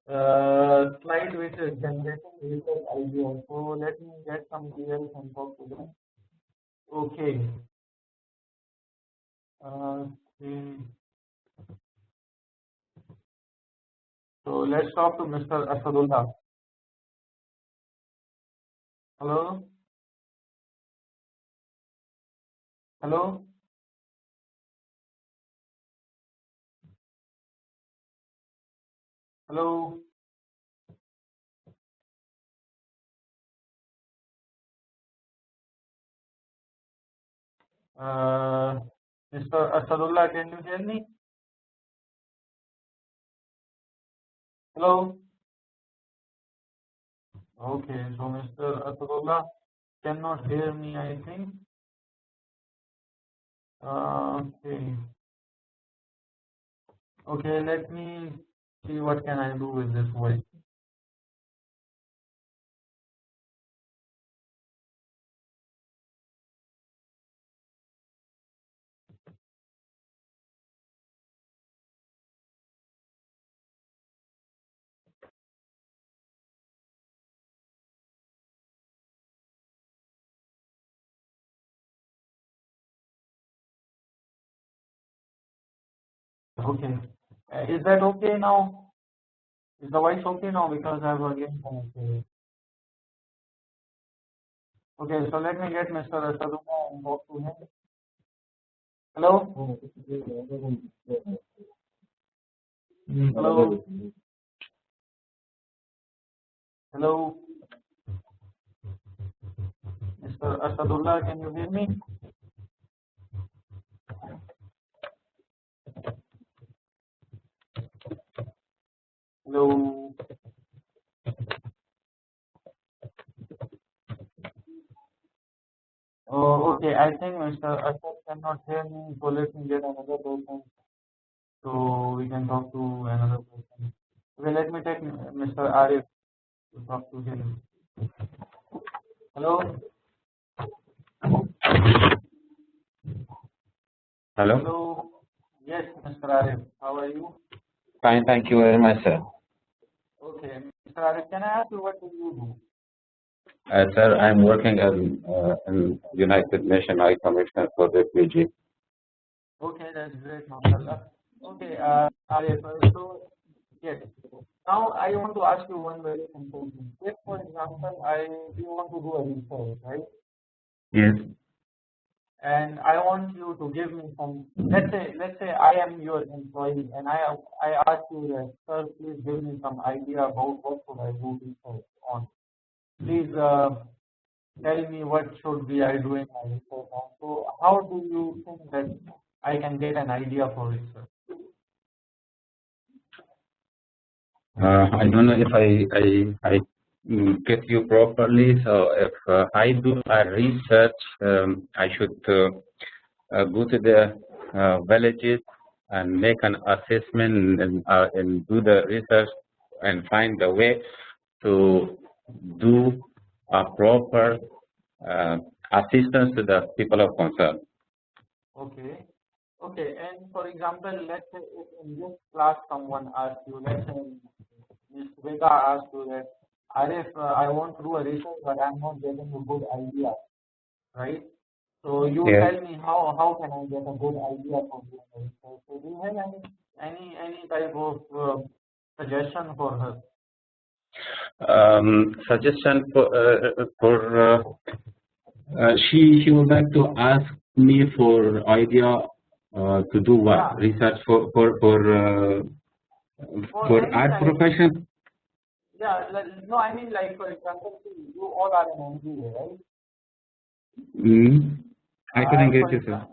slide which is generating research ideas. So let me get some details and talk to them. Okay. So let's talk to Mr. Asadullah. Hello? Hello? Hello? Mr. Asadullah, can you hear me? Hello? Okay, so Mr. Asadullah cannot hear me, I think. Okay. Okay, let me see what can I do with this voice. Okay. Is that okay now? Is the voice okay now? Because I've again connected. Okay, so let me get Mr. Asadullah and talk to him. Hello? Hello? Hello? Mr. Asadullah, can you hear me? Hello? Oh, okay, I think Mr. Asad cannot hear me, so let me get another person so we can talk to another person. Okay, let me take Mr. Arif to talk to him. Hello? Hello? Hello? Yes, Mr. Arif, how are you? Fine, thank you very much, sir. Okay, Mr. Arif, can I ask you what do you do? Sir, I'm working as in United Nations High Commissioner for Refugee. Okay, that's great, mashallah. Okay, Arif, so yes. Now I want to ask you one very simple thing. If, for example, you want to do a research, right? Yes. And I want you to give me some. Let's say I am your employee, and I ask you that, sir, please give me some idea about what should I do research on. Please tell me what should be I doing my research on. So how do you think that I can get an idea for research? I don't know if I get you properly. So if I do a research, I should go to the villages and make an assessment and do the research and find a way to do a proper assistance to the people of concern. Okay. Okay. And for example, let's say if in this class someone asks you, let's say Ms. Vega asks you that, Arif, I want to do a research, but I'm not getting a good idea, right? So you Yes. tell me how can I get a good idea for doing a research? So do you have any type of suggestion for her? Suggestion for she would like to ask me for idea to do what? Yeah. Research for any art type. profession. Yeah, no, I mean like for example, you all are an MBA, right? I couldn't get you, sir.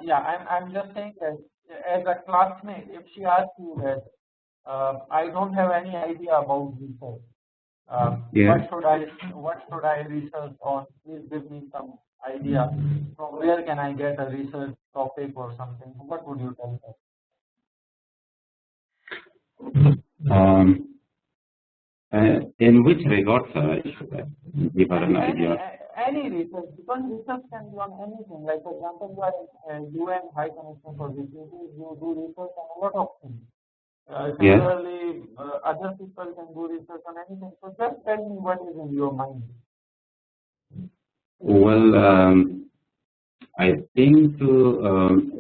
Yeah, I'm just saying that as a classmate, if she asks you that I don't have any idea about research, Yes. what should I research on? Please give me some idea. From where can I get a research topic or something? What would you tell her? In which regard, sir, I should give her an idea? Any research, because research can be on anything. Like for example, you are UN High Commissioner for Refugees, you do research on a lot of things. Yes. Similarly, other people can do research on anything. So just tell me what is in your mind. Well, I think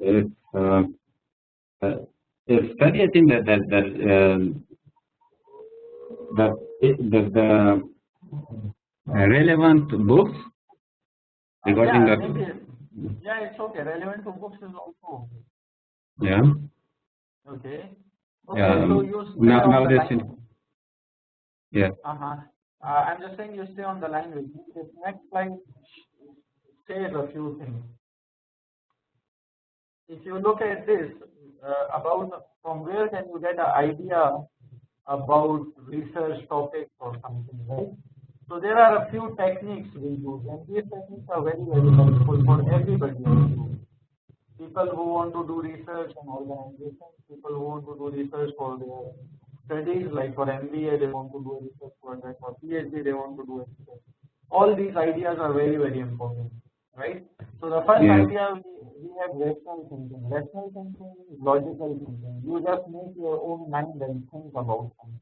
it's study. I think the relevant books regarding Yeah, that. maybe. Yeah, it's okay. Relevant to books is also okay. Yeah. Okay. Okay. So you stay Now on the this. line. Yeah. I'm just saying you stay on the line with me. This next slide says a few things. If you look at this, about from where can you get an idea about research topics or something, right? So there are a few techniques we use, and these techniques are very, very helpful for everybody. People who want to do research in organizations, people who want to do research for their studies, like for MBA, they want to do a research project, for PhD, they want to do a research. All these ideas are very, very important, right? So the first idea we have rational thinking. Rational thinking is logical thinking. You just make your own mind and think about something.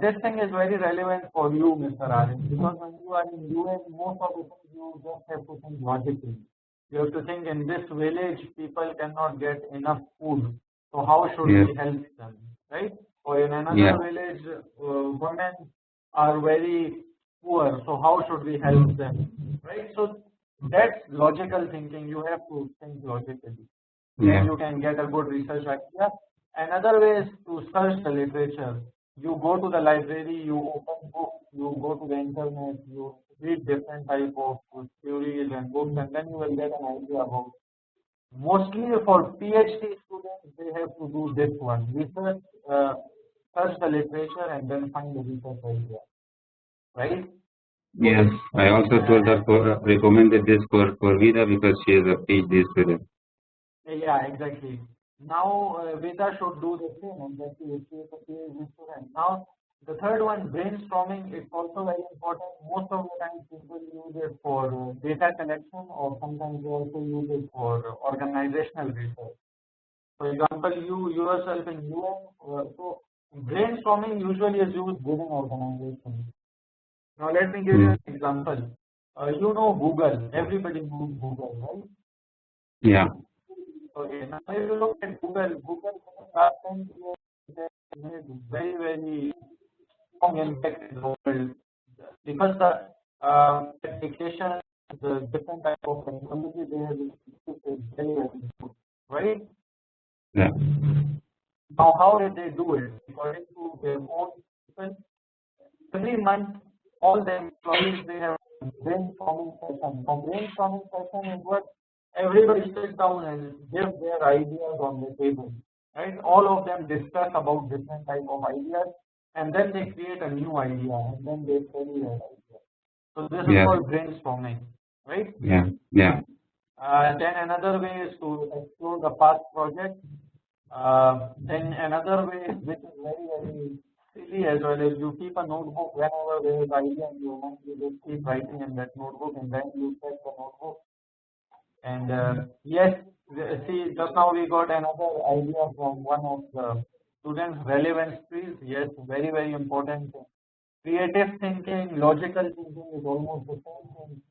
This thing is very relevant for you, Mr. Arif, because when you are in US, most of the things you just have to think logically. You have to think in this village, people cannot get enough food. So how should we help them, right? Or in another village, women are very poor. So how should we help them, right? So that's logical thinking. You have to think logically. Then you can get a good research idea. Another way is to search the literature. You go to the library, you open books, you go to the internet, you read different type of theories and books, and then you will get an idea about. Mostly for PhD students, they have to do this one: research, search the literature, and then find the research idea. Right? Yes, I also told her recommended this for Vida because she is a PhD student. Yeah, exactly. Now Veda should do the same, and that is a PhD student. Now the third one, brainstorming, is also very important. Most of the time people use it for data collection, or sometimes they also use it for organizational research. For example, you yourself in UN, so brainstorming usually is used within organizations. Now let me give you an example. You know Google. Everybody knows Google, right? Yeah. Okay, now if you look at Google, last 10 years made very, very strong impact in the world because the application, the different type of technology they have introduced is very, very good, right? Yeah. Now, how did they do it? According to their own people, every month, all the employees, they have brainstorming session. So brainstorming session is what everybody sits down and give their ideas on the table, right? All of them discuss about different type of ideas, and then they create a new idea, and then they study that idea. So this is called brainstorming, right? Yeah. Yeah. Then another way is to explore the past project. Then another way, which is very, very silly as well as you keep a notebook whenever there is idea in your mind, you just keep writing in that notebook and then you check the notebook. And yes, see, just now we got another idea from one of the students, relevance trees. Yes, very, very important. Creative thinking, logical thinking is almost the same thing.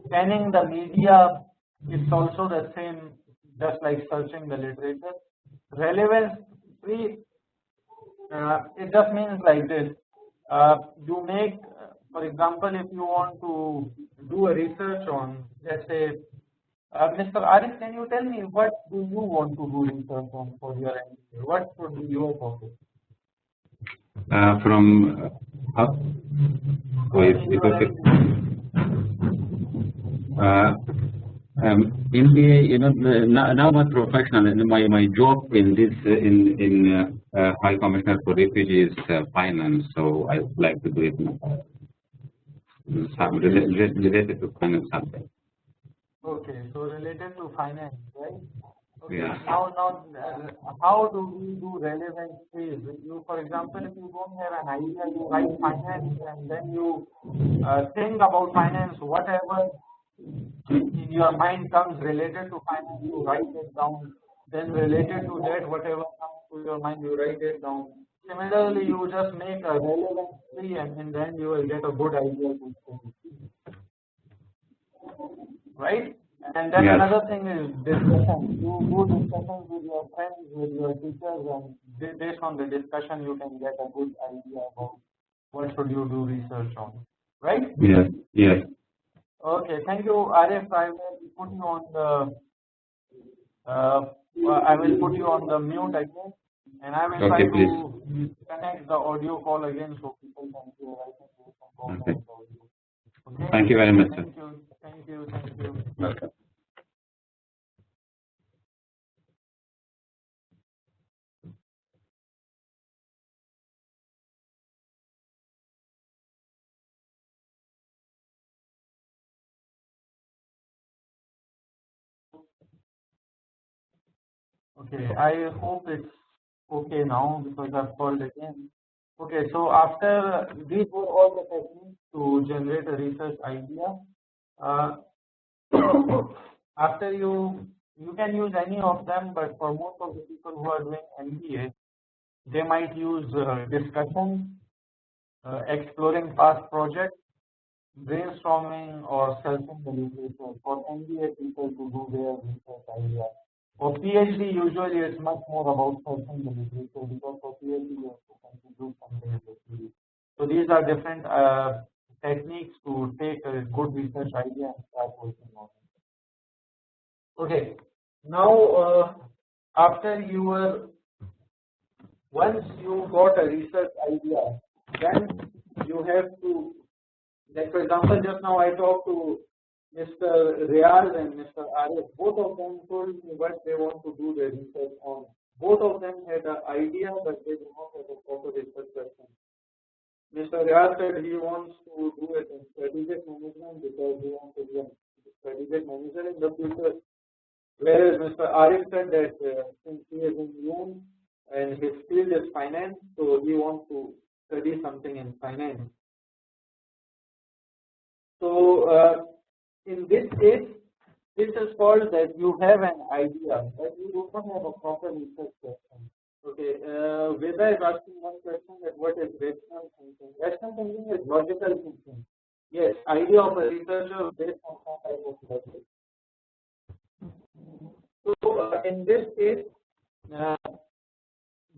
Scanning the media is also the same, just like searching the literature. Relevance tree, it just means like this. You make, for example, if you want to do a research on, let's say, Mr. Arif, can you tell me what do you want to do research on for your MBA? What should be your topic? From MBA, you know, now my professional, my job in this High Commissioner for Refugees finance, so I would like to do it related to finance subject. Okay, so related to finance, right? Okay. Yeah. Now, how do we do relevance trees? You, for example, if you don't have an idea, you write finance, and then you think about finance, whatever in your mind comes related to finance, you write it down. Then related to that, whatever comes to your mind, you write it down. Similarly, you just make a relevance tree, and then you will get a good idea to study. Right? And then another thing is discussion. You do discussions with your friends, with your teachers, and based on the discussion, you can get a good idea about what should you do research on. Right? Yes. Yes. Okay. Thank you, Arif. I will put you on the mute again, and I will try to connect the audio call again so people can hear. I can do some comments audio. Okay. Thank you very much, sir. Thank you. Thank you. Thank you. Welcome. Okay, I hope it's okay now because I've called again. Okay, so after these were all the techniques to generate a research idea. After you can use any of them, but for most of the people who are doing MBA, they might use discussion, exploring past projects, brainstorming, or searching the literature for MBA people to do their research idea. For PhD, usually it's much more about searching the literature because for PhD you have to contribute something in the field. So these are different techniques to take a good research idea and start working on it. Okay, now once you got a research idea, then you have to, like for example, just now I talked to Mr. Riaz and Mr. Arif. Both of them told me what they want to do their research on. Both of them had an idea, but they do not have a proper research question. Mr. Riaz said he wants to do it in strategic management because he wants to be a strategic manager in the future. Whereas Mr. Arif said that since he is in June and his field is finance, so he wants to study something in finance. So in this case, this is called that you have an idea, but you do not have a proper research question. Okay, Veda is asking one question that what is rational thinking? Rational thinking is logical thinking. Yes, idea of a researcher based on some type of logic. So in this case,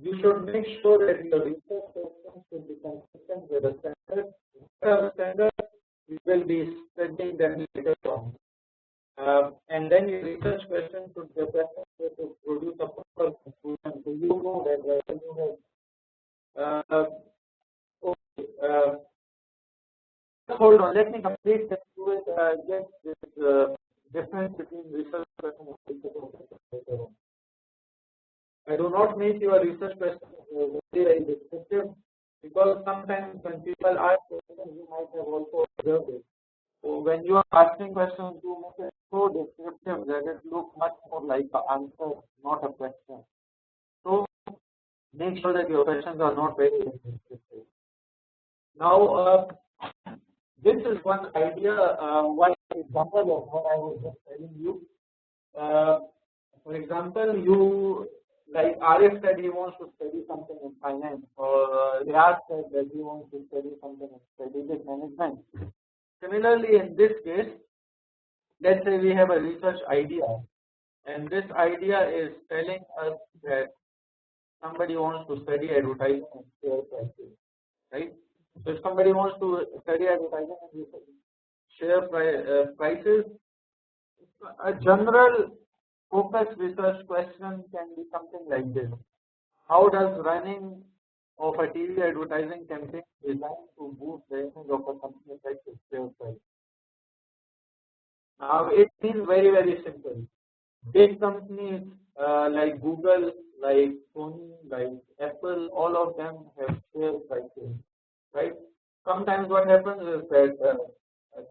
you should make sure that your research questions should be consistent with the standard. Standard, you will be studying them later on. And then your research question should be a question to produce a proper conclusion. So you know that whether you have. Hold on, let me complete this with just this difference between research question and research question. I do not make your research question very descriptive because sometimes when people ask questions, you might have also observed it. So when you are asking questions, you make it so descriptive that it looks much more like an answer, not a question. So make sure that your questions are not very descriptive. Now, this is one idea, one example of what I was just telling you. For example, you like Arif said he wants to study something in finance, or Riyaz said that he wants to study something in strategic management. Similarly, in this case, let's say we have a research idea, and this idea is telling us that somebody wants to study advertising and share prices, right? So if somebody wants to study advertising and share prices, a general focus research question can be something like this: how does running of a TV advertising campaign designed to boost the image of a company affect its share price? Now it is very simple. Big companies like Google, like Sony, like Apple, all of them have share prices, right? Sometimes what happens is that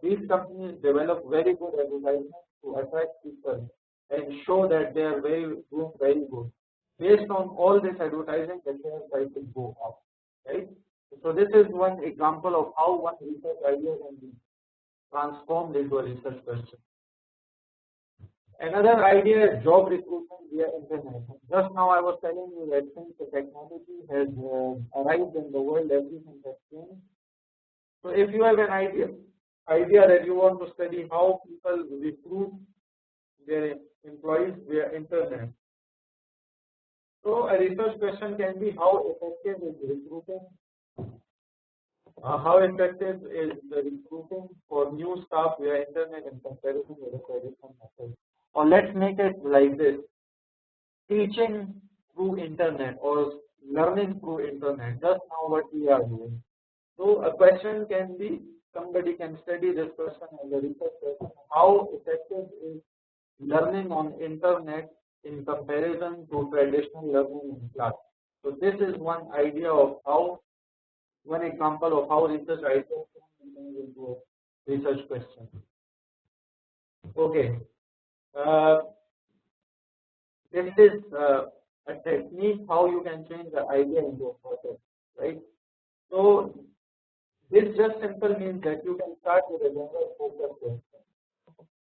these companies develop very good advertisements to attract people and show that they are doing very good. Based on all this advertising, the share prices go up, right? So this is one example of how one research idea can be transformed into a research question. Another idea is job recruitment via internet. Just now I was telling you that since the technology has arrived in the world, everything has changed. So if you have an idea that you want to study how people recruit their employees via internet, so a research question can be how effective is recruiting. How effective is the recruiting for new staff via internet in comparison with the traditional method? Or let's make it like this: teaching through internet or learning through internet. Just now what we are doing. So a question can be, somebody can study this question as a research question: how effective is learning on internet in comparison to traditional learning in class? So this is one idea of how, one example of how research ideas can be turned into a research question. Okay. This is a technique how you can change the idea into a process, right? So this just simple means that you can start with a general focus question.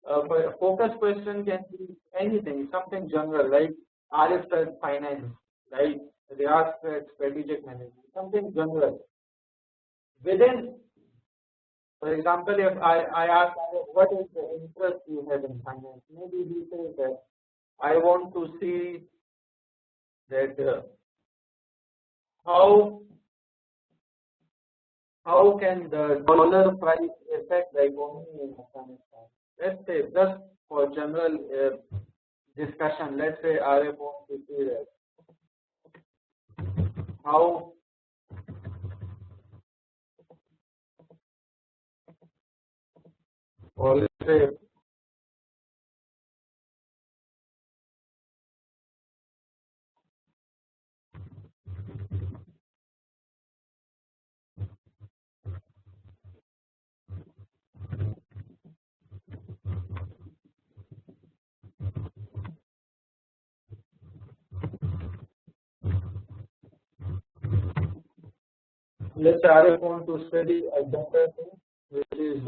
A focus question can be anything, something general, like Arif said finance, right? Riyaz said strategic management, something general. Within, for example, if I ask Arif, what is the interest you have in finance? Maybe he says that I want to see that how can the dollar price affect the economy in Afghanistan? Let's say, just for general discussion, let's say Arif wants to see that how or let's say Arif wants to study a better thing, which is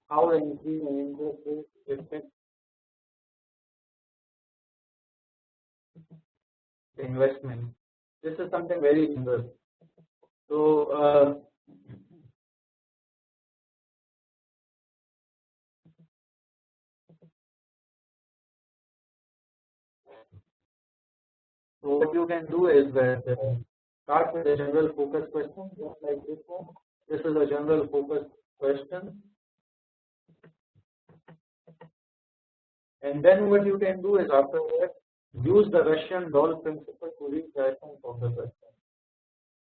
how the increase in interest rate affects the investment. This is something very general. So so what you can do is that start with a general focus question, just like this one. This is a general focus question. And then what you can do is, after that, use the Russian doll principle to reach the essence of the question.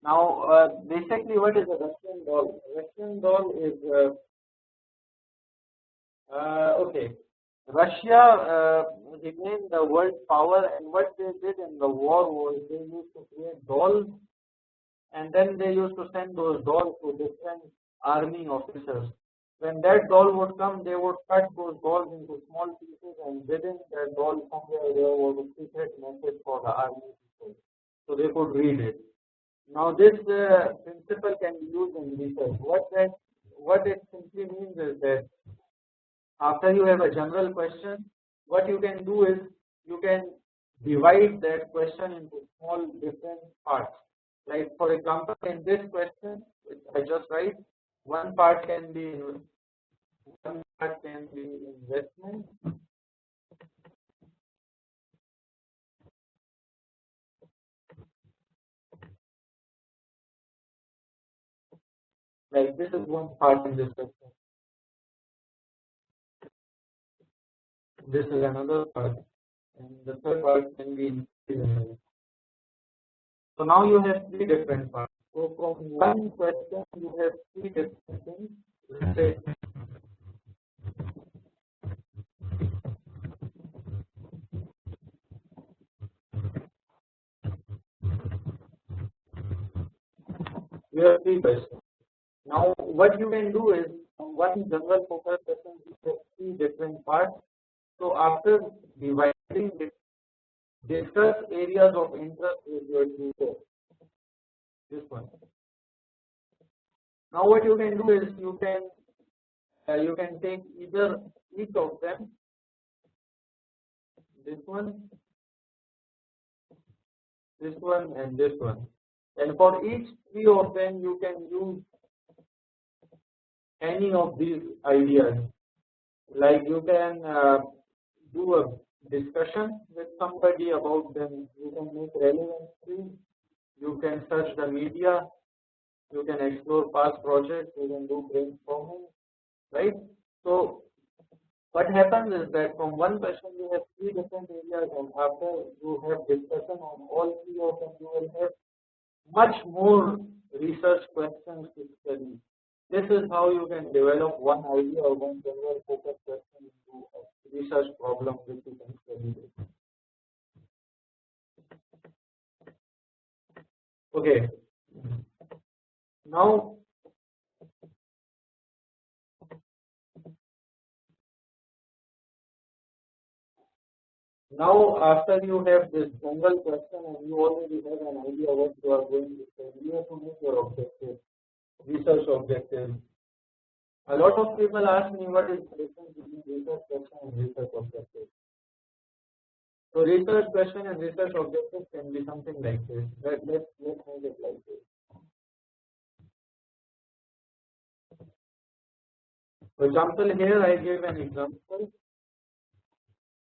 Now, basically, what is a Russian doll? Russian doll is okay. Russia remained the world power, and what they did in the war was they used to create dolls, and then they used to send those dolls to different army officers. When that doll would come, they would cut those dolls into small pieces, and within that doll somewhere there was a secret message for the army people, so they could read it. Now this principle can be used in research. What it simply means is that after you have a general question, what you can do is you can divide that question into small different parts. Like for example, in this question, which I just write, one part can be investment. Like this is one part in this question. This is another part, and the third part can be in. So now you have three different parts. So from one question you have three different things. Let's say you have three questions. Now what you can do is one general focus question you have three different parts. So after dividing it, discuss areas of interest with your tutor. This one. Now what you can do is you can take either each of them, this one, and this one, and for each three of them you can use any of these ideas. Like you can do a discussion with somebody about them. You can make relevant streams. You can search the media. You can explore past projects. You can do brainstorming, right? So what happens is that from one question you have three different areas, and after you have discussion on all three of them, you will have much more research questions to study. This is how you can develop one idea or one general focus question into a research problem which you can study with. Okay. Now after you have this general question and you already have an idea what you are going to study, you have to make your objective, research objective. A lot of people ask me what is the difference between research question and research objective. So research question and research objective can be something like this. Let's make it like this. For example, here I give an example.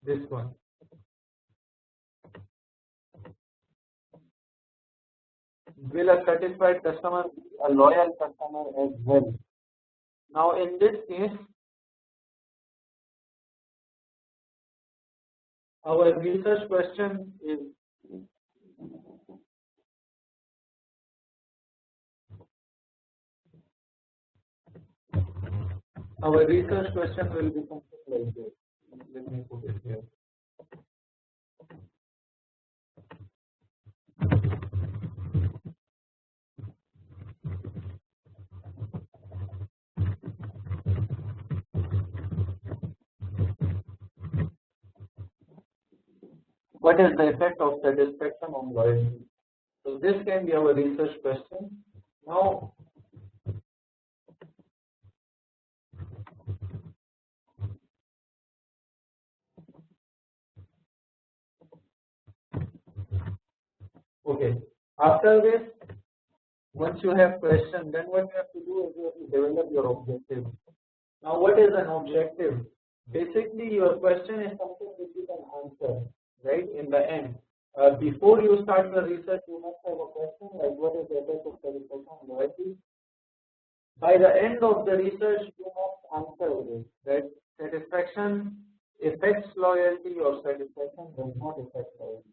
This one. Will a satisfied customer be a loyal customer as well? Now in this case, our research question is will be something like this. Let me put it here. What is the effect of satisfaction on loyalty? So this can be our research question. Now, okay. After this, once you have question, then what you have to do is you have to develop your objective. Now, what is an objective? Basically, your question is something which you can answer, right? In the end, before you start the research, you must have a question like what is the effect of satisfaction on loyalty. By the end of the research, you must answer this, that satisfaction affects loyalty or satisfaction does not affect loyalty.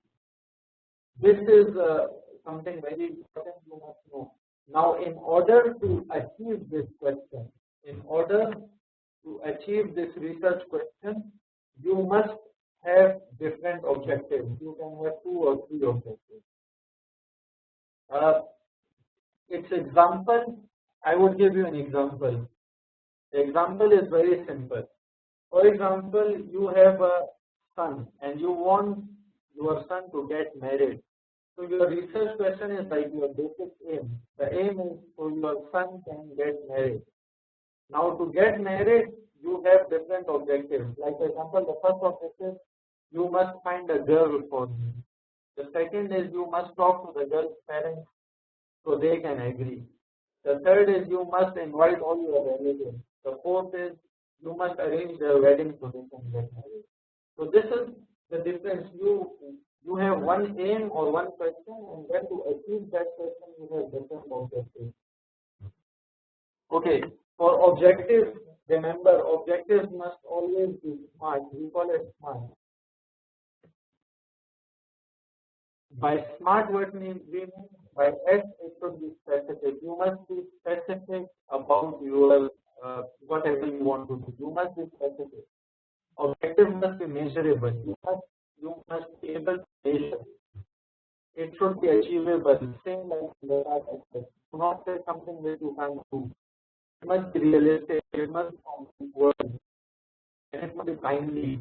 This is something very important you must know. Now, in order to achieve this question, in order to achieve this research question, you must have different objectives. You can have 2 or 3 objectives. Its example, I would give you an example. The example is very simple. For example, you have a son and you want your son to get married. So your research question is like your basic aim. The aim is so your son can get married. Now to get married, you have different objectives. Like for example, the first objective, you must find a girl for me. The second is you must talk to the girl's parents so they can agree. The third is you must invite all your relatives. The fourth is you must arrange their wedding so they can get married. So this is the difference. You have one aim or one question, and then to achieve that question you have different objectives. Okay, for objectives, remember objectives must always be SMART. We call it SMART. By SMART, what we mean by S, it should be specific. You must be specific about your whatever you want to do. You must be specific. Objective must be measurable. You must be able to measure. It should be achievable. Same like the last aspect. Do not say something that you can't do. It must be realistic. It must be words. And it must be timely.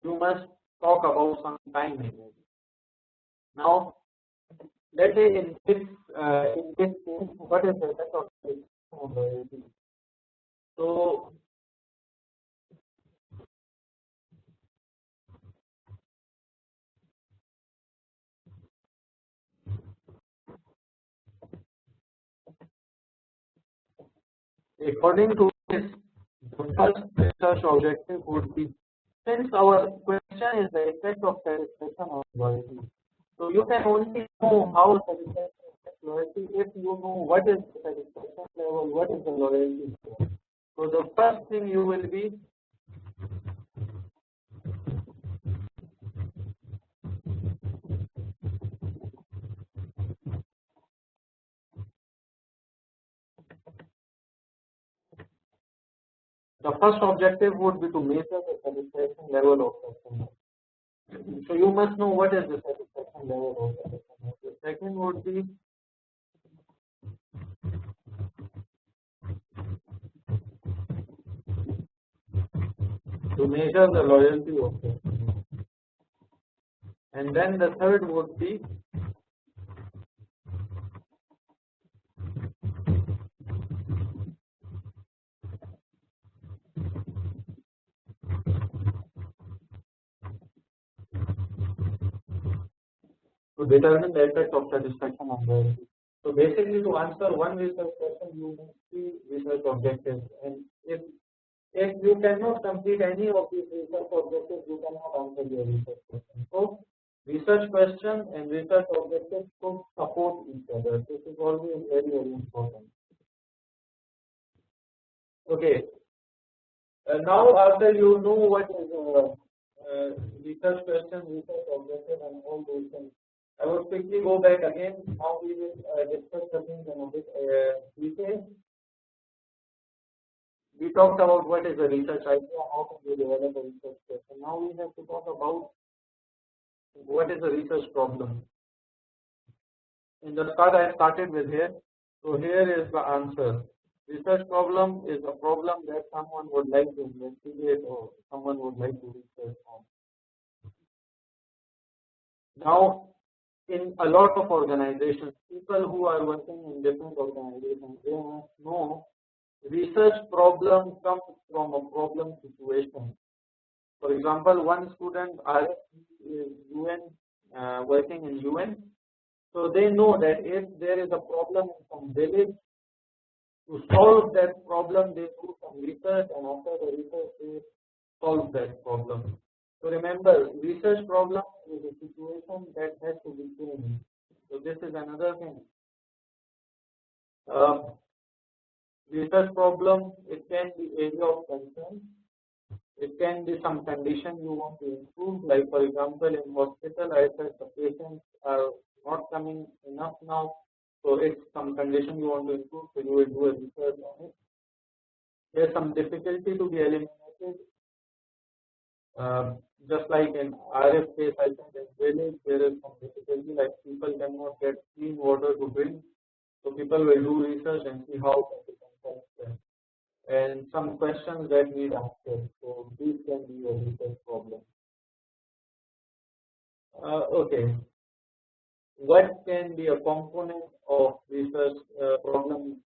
You must talk about some time. Now, let's say in this case, what is the effect of this? So, according to this, the first research objective would be, since our question is the effect of satisfaction on loyalty. So you can only know how satisfaction affects loyalty if you know what is the satisfaction level, what is the loyalty level. So the first thing you will be the first objective would be to measure the satisfaction level of customer. So you must know what is the satisfaction level of the customer. The second would be to measure the loyalty of the customer. And then the third would be to determine the effect of satisfaction on loyalty. So basically, to answer one research question, you need three research objectives, and if you cannot complete any of these research objectives, you cannot answer your research question. So research question and research objectives should support each other. This is always very, very important. Okay. Now, after you know what is research question, research objective, and all those things, I will quickly go back again. Now we will discuss the things in a bit detail. We talked about what is the research idea, how to develop a research question. Now we have to talk about what is the research problem. In the start, I started with here. So here is the answer. Research problem is a problem that someone would like to investigate or someone would like to research on. Now, in a lot of organizations, people who are working in different organizations, they must know research problem comes from a problem situation. For example, one student is working in UN, so they know that if there is a problem in some village, to solve that problem, they do some research, and after the research, they solve that problem. So remember, research problem is a situation that has to be changed. So this is another thing. Research problem, it can be area of concern. It can be some condition you want to improve. Like for example, in hospital, I said the patients are not coming enough now. So it's some condition you want to improve, so you will do a research on it. There's some difficulty to be eliminated. Just like in RF case, I think in village there is some difficulty, like people cannot get clean water to drink. So people will do research and see how they can solve them. And some questions that need answers. So these can be a research problem. Okay. what can be a component of research problem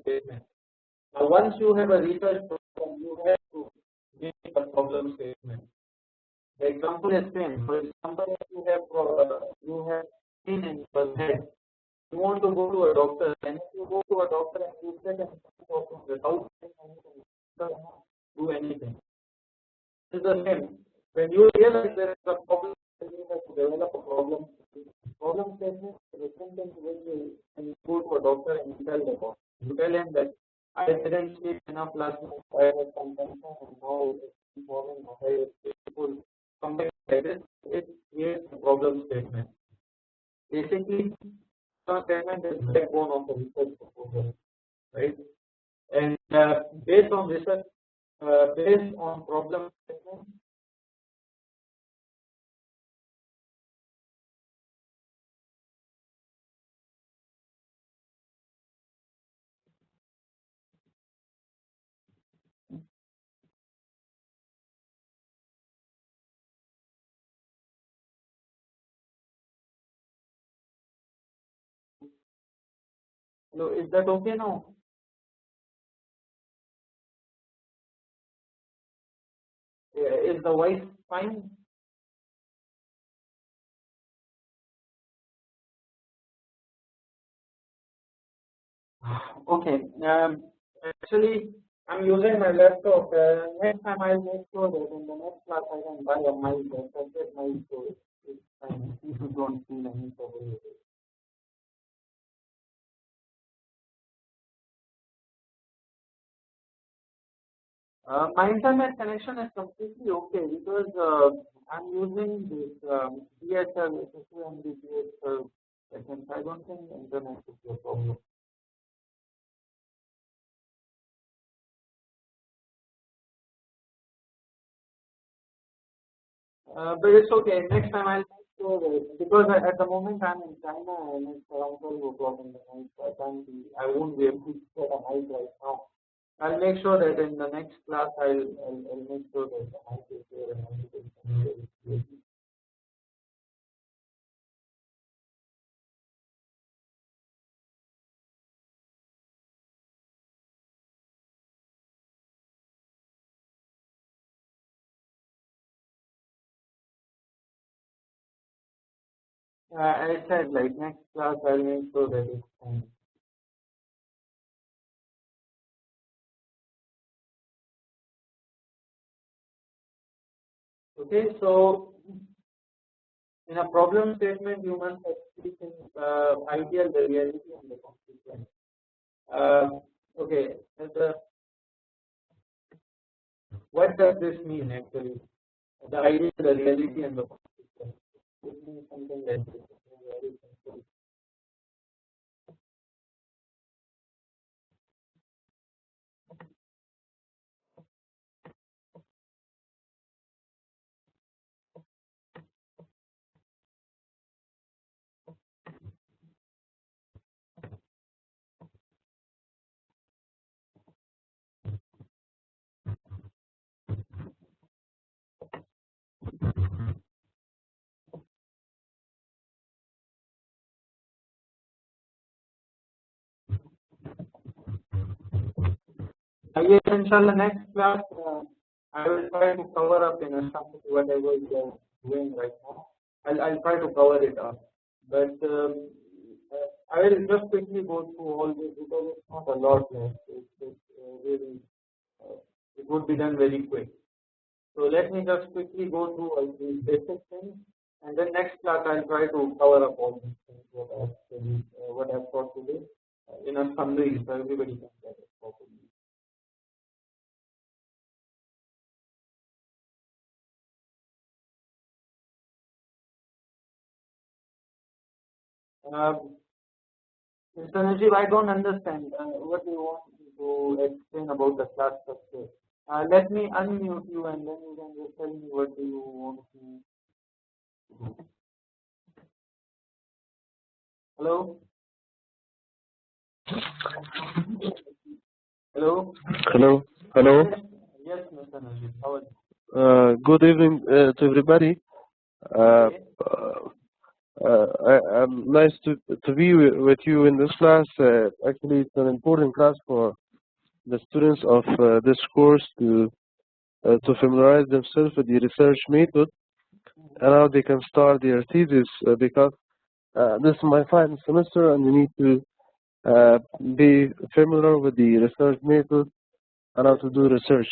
statement. Now, once you have a research problem, you have to make a problem statement. The example is same. For example, if you have pain in your head, you want to go to a doctor, and if you go to a doctor and you sit and talk without do anything, it's the same. When you realize there is a problem, you have to develop a problem. Problem statement is the same thing when you go to a doctor and you tell the doctor. You tell him that I didn't sleep enough last night, I had some concern, and now it's falling, I was painful. Something like this, it creates a problem statement. Basically, problem statement is the backbone of the research proposal, right? And based on research, based on problem statement, so is that okay now? Is the voice fine? Okay. Actually, I'm using my laptop. Next time I'll make sure that in the next class I can buy a mic, a separate mic, so it's fine. You don't feel any trouble with it. My internet connection is completely okay because I'm using this DSL, MBA-Research. I don't think internet is a problem. But it's okay. Next time I'll make sure that, because at the moment I'm in China and it's around 12 o'clock in the night, so I won't be able to set a mic right now. I'll make sure that in the next class I'll make sure that the mic is there and everything. I said like next class I'll make sure that it's fine. Okay, so in a problem statement you must have three things: ideal, the reality, and the consequence. Okay, what does this mean actually? The ideal, the reality, and the consequence. It means something like this. Very simple. Yes, inshallah, next class I will try to cover up in a summary whatever we are doing right now. I'll try to cover it up, but I will just quickly go through all this because it's not a lot left. It's really it would be done very quick. So let me just quickly go through all these basic things, and then next class I'll try to cover up all these things what I've taught today in a summary so everybody can get it properly. Mr. Najib, I don't understand what you want to explain about the class structure. Let me unmute you and then you can just tell me what do you want to do. Hello? Hello? Hello. Hello. Yes, Mr. Najib. How are you? Good evening to everybody. Okay. I'm nice to be with you in this class. Actually, it's an important class for the students of this course to familiarize themselves with the research method and how they can start their thesis because this is my final semester and we need to be familiar with the research method and how to do research.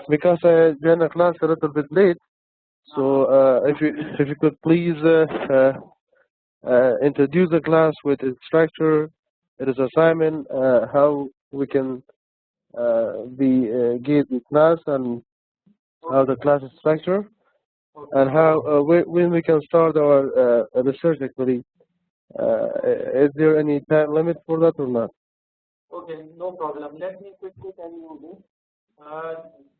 Because I joined the class a little bit late, so if you could please introduce the class with its structure, its assignment, how we can get the class and how the class is structured, and how when we can start our research actually. Is there any time limit for that or not? Okay, no problem. Let me quickly tell you this.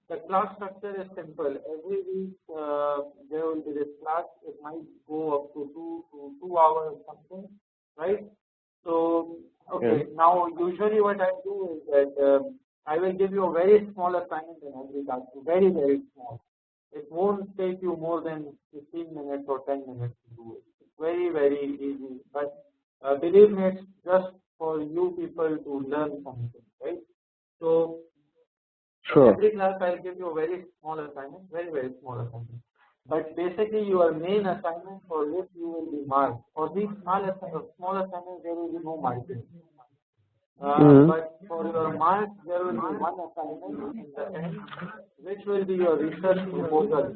The class structure is simple. Every week there will be this class. It might go up to 2 hours something, right? So, okay, now usually what I do is that I will give you a very small assignment in every class, very, very small. It won't take you more than 15 minutes or 10 minutes to do it. It's very, very easy. But believe me, it's just for you people to learn something, right? So, every class I'll give you a very small assignment, very, very small assignment. But basically, your main assignment for which you will be marked. For these small assignments, there will be no marking. But for your marks, there will be one assignment in the end, which will be your research proposal,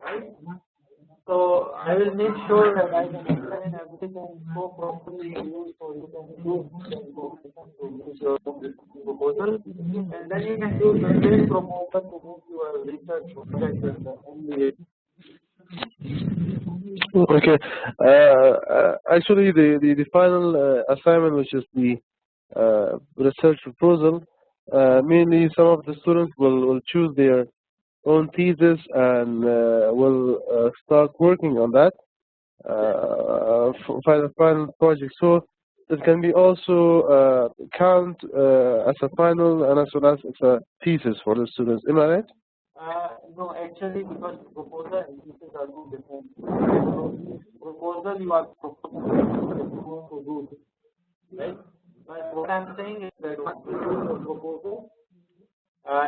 right? So I will make sure that I can explain everything so properly to you, so you can use your proposal, and then you can use the same proposal to make your research project in the MBA. Okay. Actually, the final assignment, which is the research proposal, mainly some of the students will choose their own thesis and will start working on that for the final project. So it can be also count as a final and as well as a thesis for the students. Am I right? No, actually, because proposal and thesis are two different. So, proposal you are proposing to do, right? But what I'm saying is that once you do the proposal,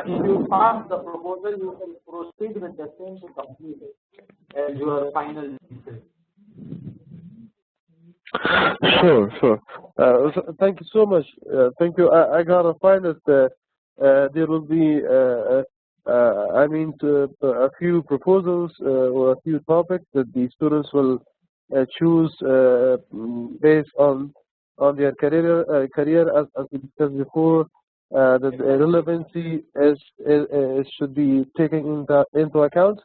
if you pass the proposal, you can proceed with the same to complete it as your final thesis. Sure. Thank you so much. Thank you. I gotta find that there will be, a few proposals or a few topics that the students will choose based on their career as we discussed before. The relevancy should be taken into account,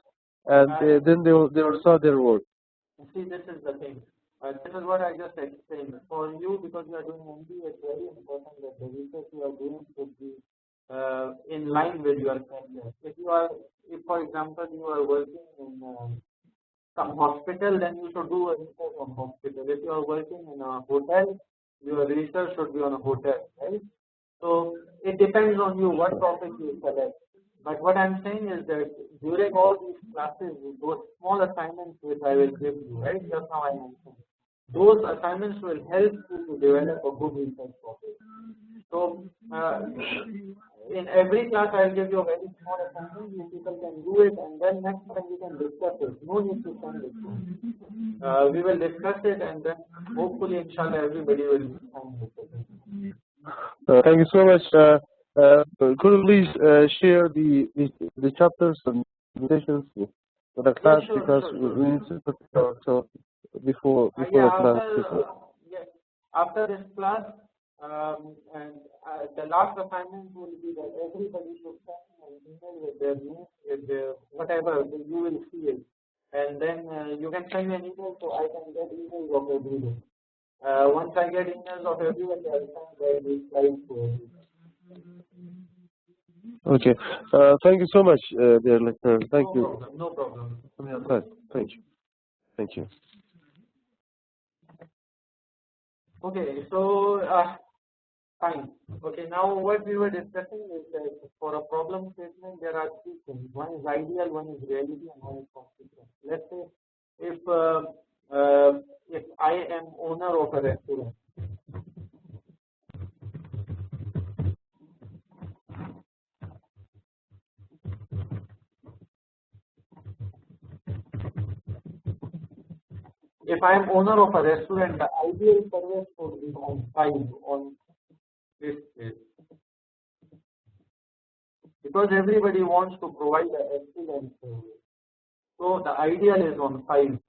and then they will start their work. See, this is the thing. This is what I just explained. For you, because you are doing MBA, it's very important that the research you are doing should be in line with your career. If for example you are working in some hospital, then you should do a research on hospital. If you are working in a hotel, your research should be on a hotel, right? So it depends on you what topic you select. But what I'm saying is that during all these classes, those small assignments which I will give you, right? Just now I mentioned, those assignments will help you to develop a good research topic. So in every class I will give you a very small assignment, you people can do it, and then next time we can discuss it. No need to send it. We will discuss it, and then hopefully, inshallah, everybody will be fine with it. Thank you so much. Could you please share the chapters and presentations for the class, sure, because we need to prepare ourselves before the class. After this class, and the last assignment will be that everybody should send an email with their name, with their whatever, you will see it, and then you can send me an email so I can get emails of everyone. Once I get emails of everyone, I'll send the slides to everyone. Okay. Thank you so much, dear lecturer. Thank you. No problem. Thank you. Okay, so fine. Okay, now what we were discussing is that for a problem statement, there are three things. One is ideal, one is reality, and one is consequence. Let's say if if I am owner of a restaurant, the ideal service would be on 5 on this page, because everybody wants to provide an excellent service. So the ideal is on 5.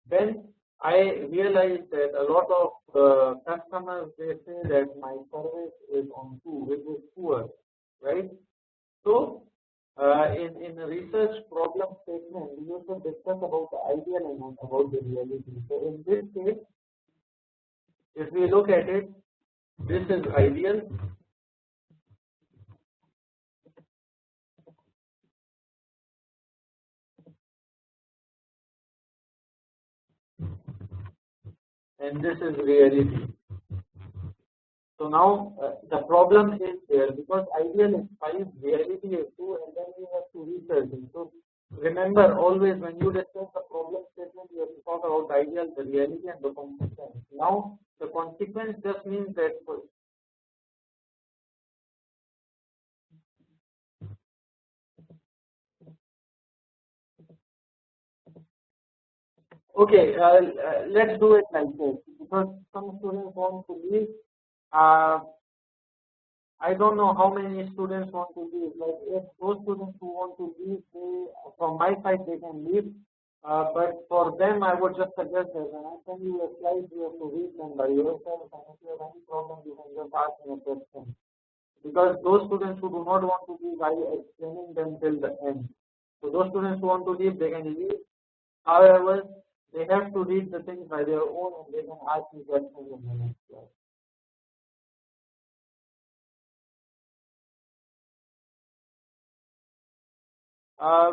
Then I realized that a lot of customers, they say that my service is on 2, which is poor, right? So in a research problem statement, you should discuss about the ideal and not about the reality. So in this case, if we look at it, this is ideal. And this is reality. So now the problem is there, because ideal is 5, reality is 2, and then we have to research it. So remember, always when you discuss the problem statement, you have to talk about the ideal, the reality, and the consequence. Now the consequence just means that okay, let's do it like this, because some students want to leave. I don't know how many students want to leave. Like if those students who want to leave, they, from my side, they can leave. But for them, I would just suggest that when I send you a slide, you have to read them by yourself. And if you have any problem, you can just ask me a question. Because those students who do not want to leave, I am explaining them till the end. So those students who want to leave, they can leave. However, they have to read the things by their own, and they can ask me questions in the next class.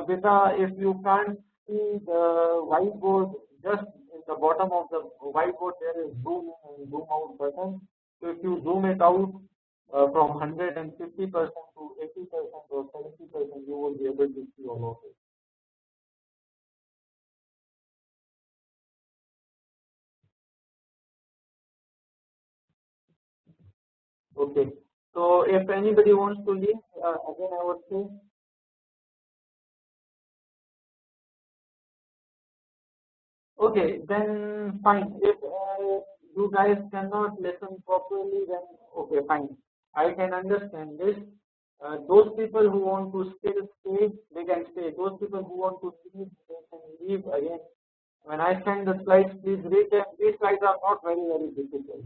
Vita, if you can't see the whiteboard, just in the bottom of the whiteboard there is zoom in and zoom out button. So if you zoom it out from 150% to 80% or 70%, you will be able to see all of it. Okay. So if anybody wants to leave, again I would say. Okay, then fine. If you guys cannot listen properly, then okay, fine. I can understand this. Those people who want to still stay, they can stay. Those people who want to leave, they can leave again. When I send the slides, please read them. These slides are not very difficult.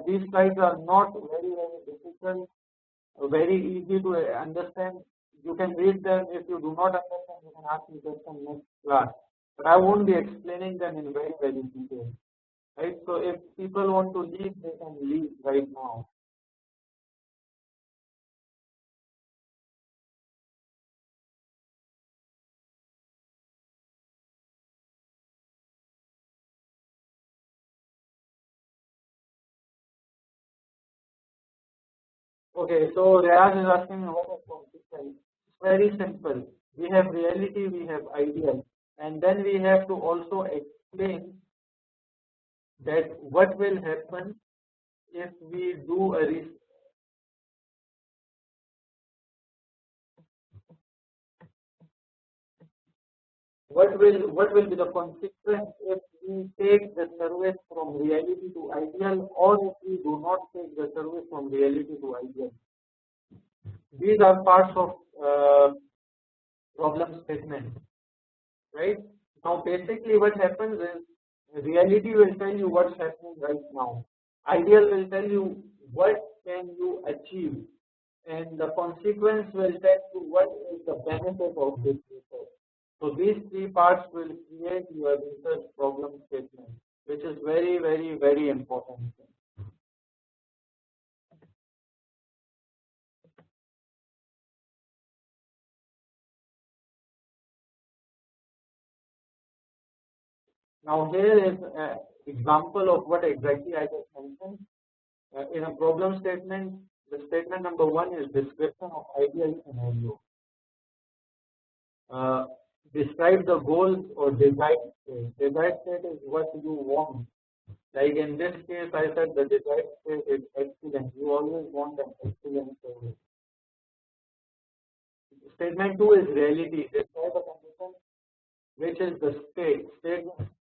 These slides are not very difficult, very easy to understand. You can read them. If you do not understand, you can ask me questions next class. But I won't be explaining them in very detail. Right? So if people want to leave, they can leave right now. Okay, so Rayaz is asking what is consequence. It's very simple. We have reality, we have ideal, and then we have to also explain that what will happen if we do a research. What will be the consequence if we take the service from reality to ideal, or if we do not take the service from reality to ideal? These are parts of problem statement, right? Now basically what happens is reality will tell you what's happening right now. Ideal will tell you what can you achieve, and the consequence will tell you what is the benefit of this research. So these 3 parts will create your research problem statement, which is very important. Now here is an example of what exactly I just mentioned. In a problem statement, the statement number 1 is description of ideal scenario. Describe the goals or desired state. Desired state is what you want. Like in this case, I said the desired state is excellent. You always want an excellent service. Statement 2 is reality. Describe a condition which is the state.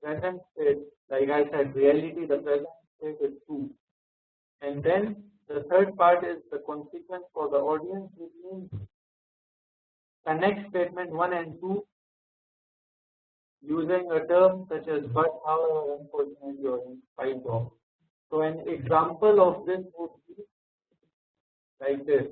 Present state, like I said, reality, the present state is 2. And then the third part is the consequence for the audience, which means connect statement 1 and 2 using a term such as but, however, unfortunately, or in spite of. So an example of this would be like this.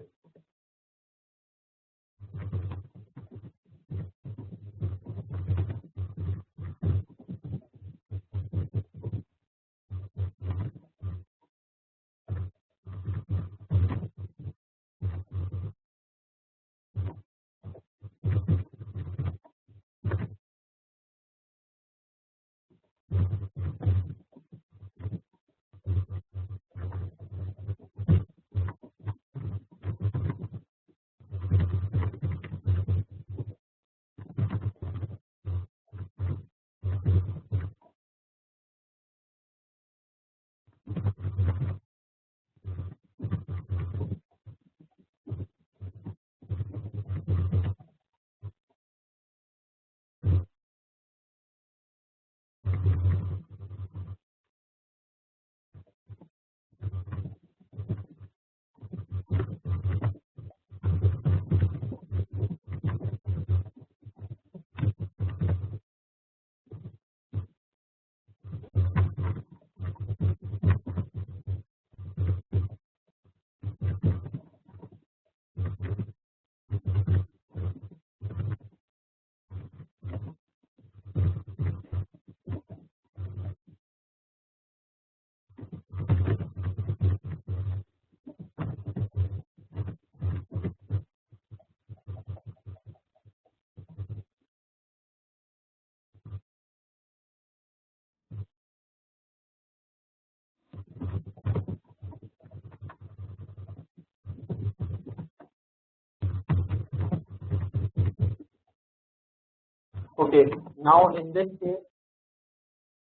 Okay, now in this case,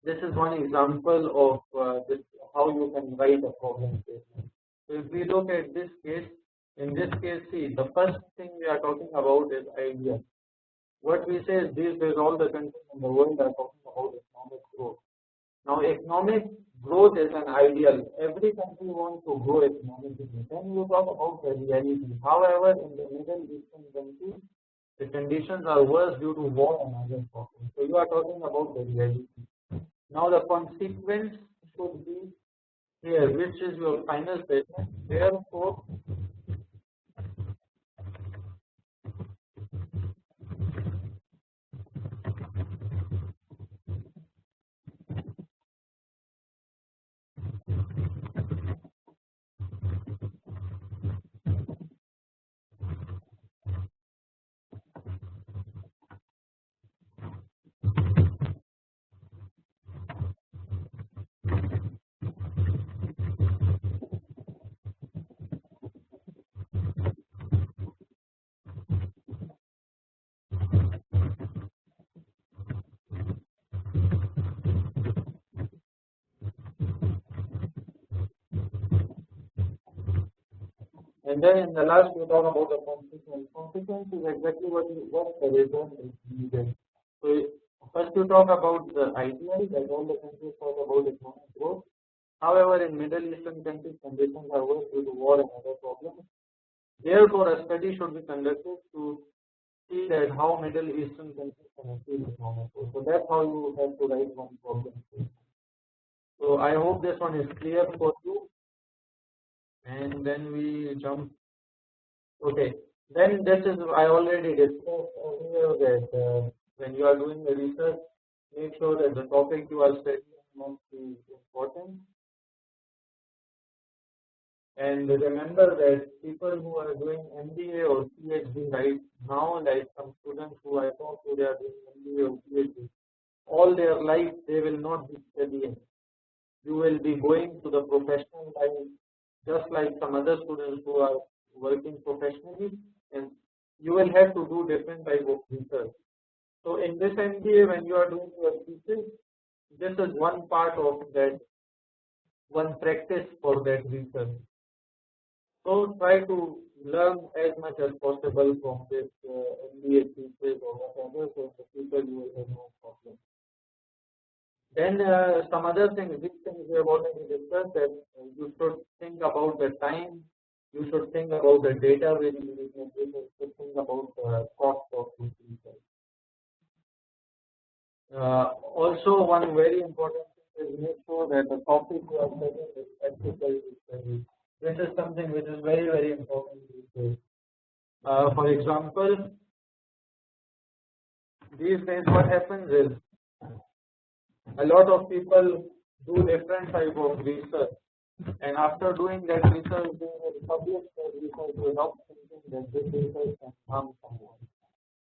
this is one example of this, how you can write a problem statement. So if we look at this case, in this case, see, the first thing we are talking about is idea. What we say is these days all the countries in the world are talking about economic growth. Now economic growth is an ideal. Every country wants to grow economically. Then you talk about the reality. However, in the Middle Eastern countries, the conditions are worse due to war and other problems. So you are talking about the reality. Now the consequence should be here, which is your final statement. Therefore, and then in the last you talk about the consequence. Consequence is exactly what the result is needed. So first you talk about the ideal that all the countries talk about economic growth. However, in Middle Eastern countries, conditions are worse due to war and other problems. Therefore, a study should be conducted to see that how Middle Eastern countries can achieve economic growth. So that's how you have to write one problem statement. So I hope this one is clear for you. And then we jump. Okay, then this is I already discussed earlier that when you are doing the research, make sure that the topic you are studying must be important. And remember that people who are doing MBA or PhD right now, like some students who I talk to, they are doing MBA or PhD. All their life they will not be studying. You will be going to the professional life, just like some other students who are working professionally, and you will have to do different type of research. So in this MBA, when you are doing your thesis, this is one part of that, one practice for that research. So try to learn as much as possible from this MBA thesis or whatever, so in the future you will have more Then some other things, these things we have already discussed, that you should think about the time, you should think about the data variability, and you should think about the cost of this research. Also, one very important thing is make sure that the topic you are studying is ethical study. This is something which is very, very important these days. For example, these days what happens is a lot of people do different type of research, and after doing that research, they will publish that research without thinking that this research can harm someone.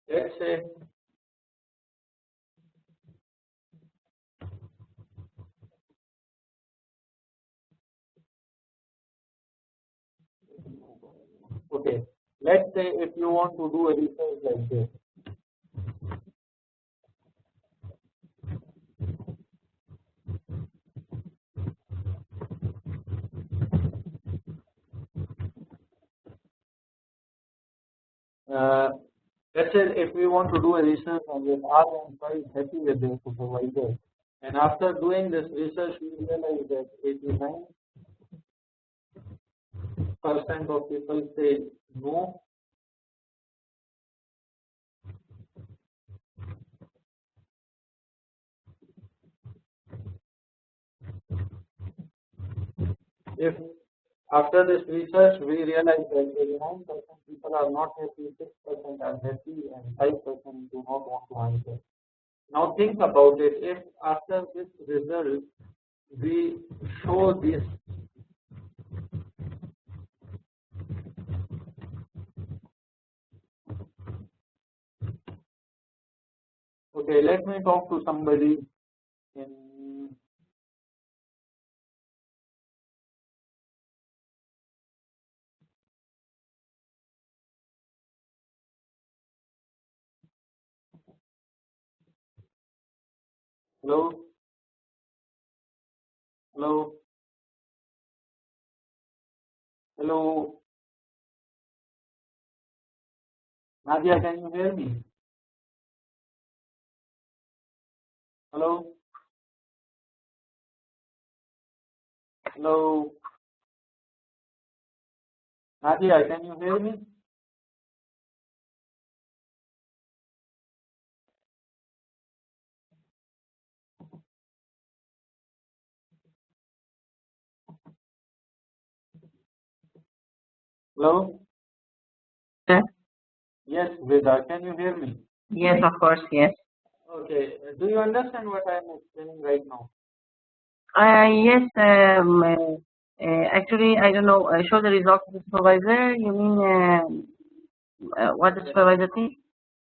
Let's say okay, let's say if you want to do a research like this. Let's say if we want to do a research on this, our employee is happy with their supervisor, and after doing this research, we realize that 89% of people say no. If after this research we realize that 89% people are not happy, 6% are happy, and 5% do not want to answer. Now think about it, if after this result we show this okay, let me talk to somebody in hello, hello, hello, Nadia, can you hear me? Hello, hello, Nadia, can you hear me? Hello? Sir? Yes, Veda, can you hear me? Yes, of course, yes. Okay, do you understand what I am explaining right now? Yes, actually, I don't know, show the results of the supervisor, you mean what the supervisor thinks?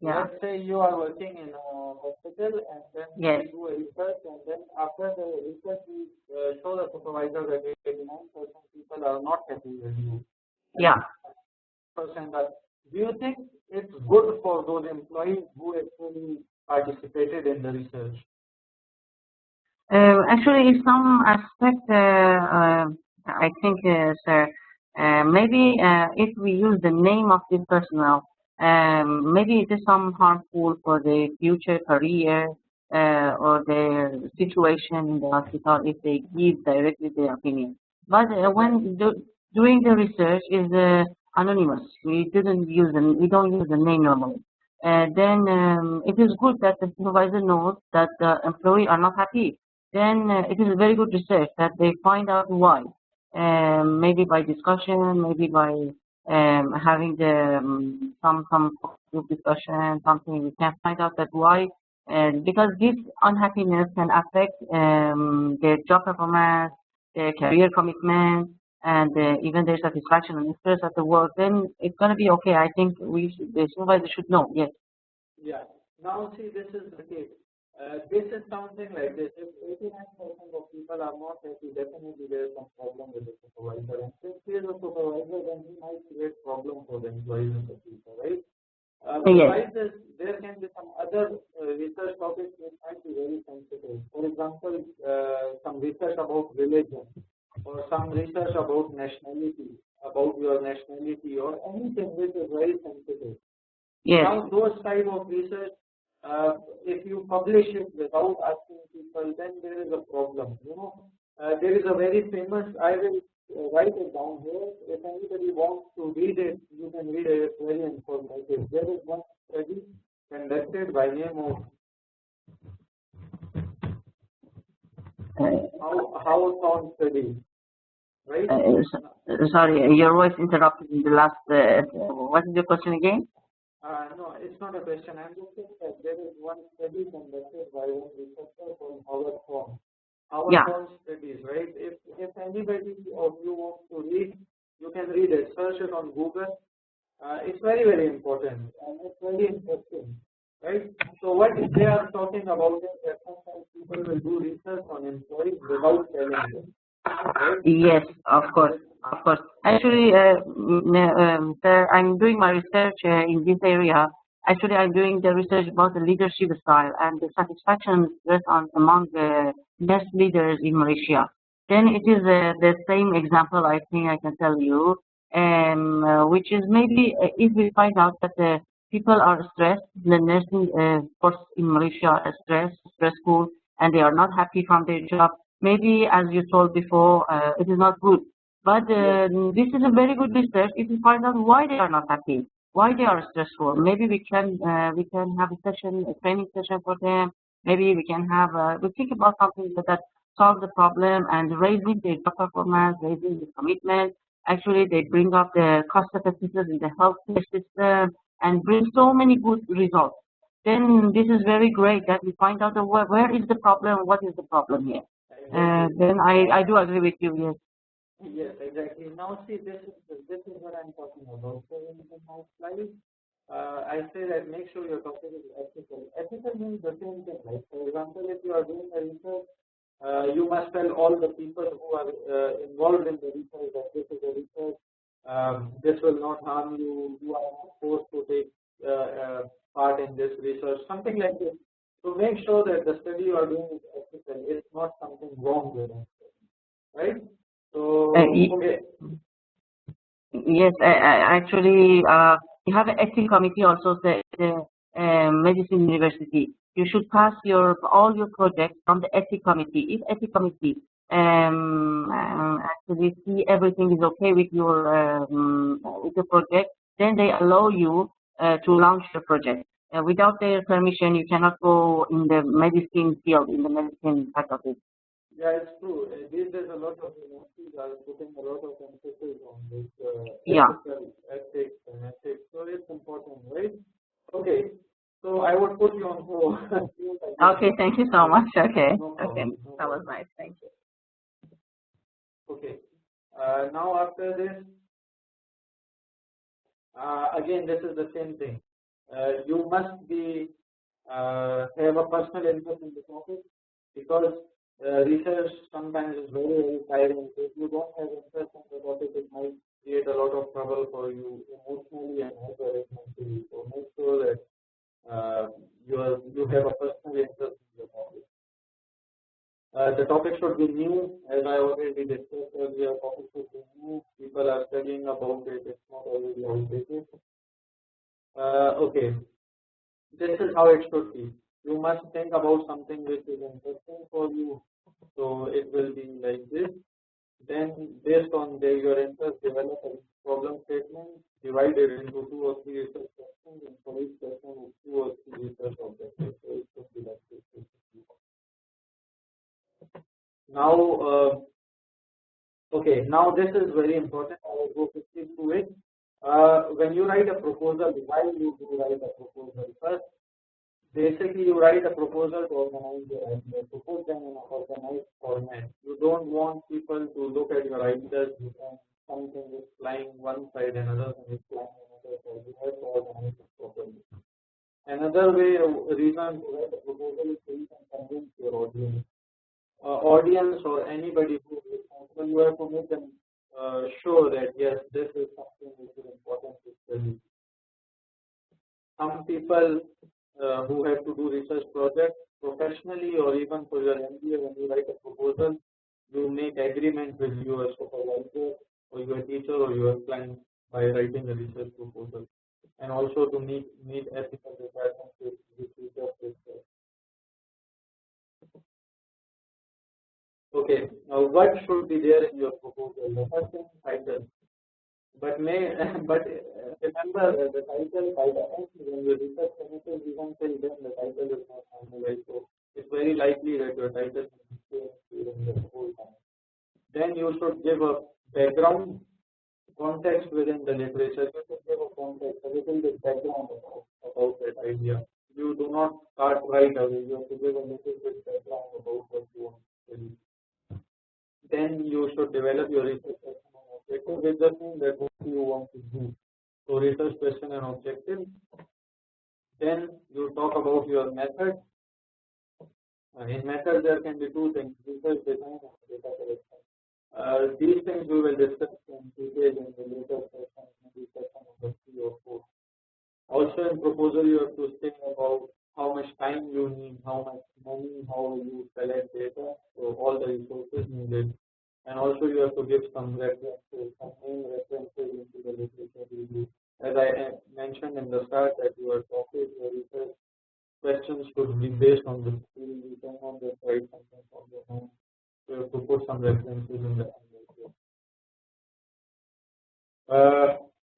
Yeah. Let's say you are working in a hospital and then Yes. you do a research, and then after the research you show the supervisor that 89% people are not happy with you. Yeah. Do you think it's good for those employees who actually participated in the research? Actually, in some aspect, I think, sir, maybe if we use the name of this personnel, maybe it is some harmful for their future career or their situation in the hospital if they give directly their opinion. But when doing the research is anonymous, we don't use the name normally. Then it is good that the supervisor knows that the employee are not happy. Then it is a very good research that they find out why. Maybe by discussion, maybe by having the some group discussion, something we can find out that why. Because this unhappiness can affect their job performance, their career commitment, and even their satisfaction and interest at the work. Then it's gonna be okay. I think the supervisor should know. Yes. Yeah. Now see, this is the case. This is something like this. If 89% of people are not happy, definitely there is some problem with the supervisor. And since he is a supervisor, then he might create problem for the employees in the future, right? Besides this, there can be some other research topics which might be very sensitive. For example, some research about religion, or some research about nationality, about your nationality, or anything which is very sensitive. Yes. Now, those type of research if you publish it without asking people, then there is a problem. You know, there is a very famous. I will write it down here. If anybody wants to read it, you can read it. Very informative. There is one study conducted by name of how sound study, right? Sorry, your voice interrupted in the last. What is your question again? No, it's not a question. I'm just saying that there is one study conducted by one researcher called Howard Thorne. Thorne studies, right? If anybody of you wants to read, you can read it. Search it on Google. It's very, very important and it's very interesting, right? So what they are talking about is that sometimes people will do research on employees without telling them. Right? Yes, of course, of course. Actually, sir, I'm doing my research in this area. Actually, I'm doing the research about the leadership style and the satisfaction rate among the best leaders in Malaysia. Then it is the same example I think I can tell you, which is maybe if we find out that people are stressed, the nursing force in Malaysia are stressful, and they are not happy from their job. Maybe, as you told before, it is not good. But this is a very good research. If we find out why they are not happy, why they are stressful, maybe we can have a session, a training session for them. Maybe we can have we think about something that solve the problem and raising their job performance, raising the commitment. Actually, they bring up the cost effectiveness in the healthcare system and bring so many good results. Then this is very great that we find out where is the problem, what is the problem here. Then I do agree with you. Yes. Yes, exactly. Now see, this is what I'm talking about. So in my slide, I say that make sure your topic is ethical. Ethical means the same thing. Like for example, if you are doing a research, you must tell all the people who are involved in the research that this is a research. This will not harm you. You are not forced to take part in this research. Something like this. So make sure that the study you are doing is ethical. It's not something wrong with it, right? So okay. Yes, actually, you have an ethics committee also, the medicine university. You should pass all your projects from the ethics committee. If ethics committee actually see everything is okay with your project, then they allow you to launch your project. Without their permission, you cannot go in the medicine field, in the medicine part of it. Yeah, it's true. These days, a lot of universities are putting a lot of emphasis on this ethics and ethics. So it's important, right? Okay. So I would put you on hold. Okay, thank you so much. Okay, No okay, problem. that was nice. Thank you. Okay. Now after this, again, this is the same thing. You must be have a personal interest in the topic because research sometimes is very, very tiring. If you don't have interest in the topic, it might create a lot of trouble for you emotionally and as well as mentally. So make sure that you have a personal interest in the topic. The topic should be new, as I already discussed earlier. Topic should be new. People are studying about it. It's not already outdated. Okay, this is how it should be. You must think about something which is interesting for you. So it will be like this. Then, based on your interest, develop a problem statement, divide it into 2 or 3 research questions, and for each question, 2 or 3 research objectives. So it should be like this. Now, okay, now this is very important. I will go quickly through it. When you write a proposal, why you do write a proposal? First, basically, you write a proposal to organize your ideas, to put them in an organized format. You don't want people to look at your ideas and something is flying one side and another thing is flying another side. You have to organize it properly. Another reason to write a proposal is so you can convince your audience or anybody who is responsible. You have to make them sure that yes, this is something which is important to study. Some people who have to do research projects professionally or even for your MBA, when you write a proposal, you make agreement with your supervisor or your teacher or your client by writing a research proposal, and also to meet ethical requirements which you just Okay, now what should be there in your proposal? The first thing, title. But remember the title by the end when your research finishes, even till then the title is not finalized. So it's very likely that your title will be changed during the whole time. Then you should give a background context within the literature. You should give a context, a little bit background about that idea. You do not start right away. You have to give a little bit background about what you want to study. Then you should develop your research question and objective with the thing that what you want to do. So research question and objective. Then you talk about your method. In method there can be two things: research design and data collection. These things we will discuss in detail in the later session, maybe session number 3 or 4. Also in proposal you have to think about how much time you need, how much money, how you collect data, so all the resources needed. And also you have to give some references, some main references into the literature review. As I mentioned in the start that your topic, your research questions should be based on the theory, you cannot just write something from your mind. So you have to put some references in the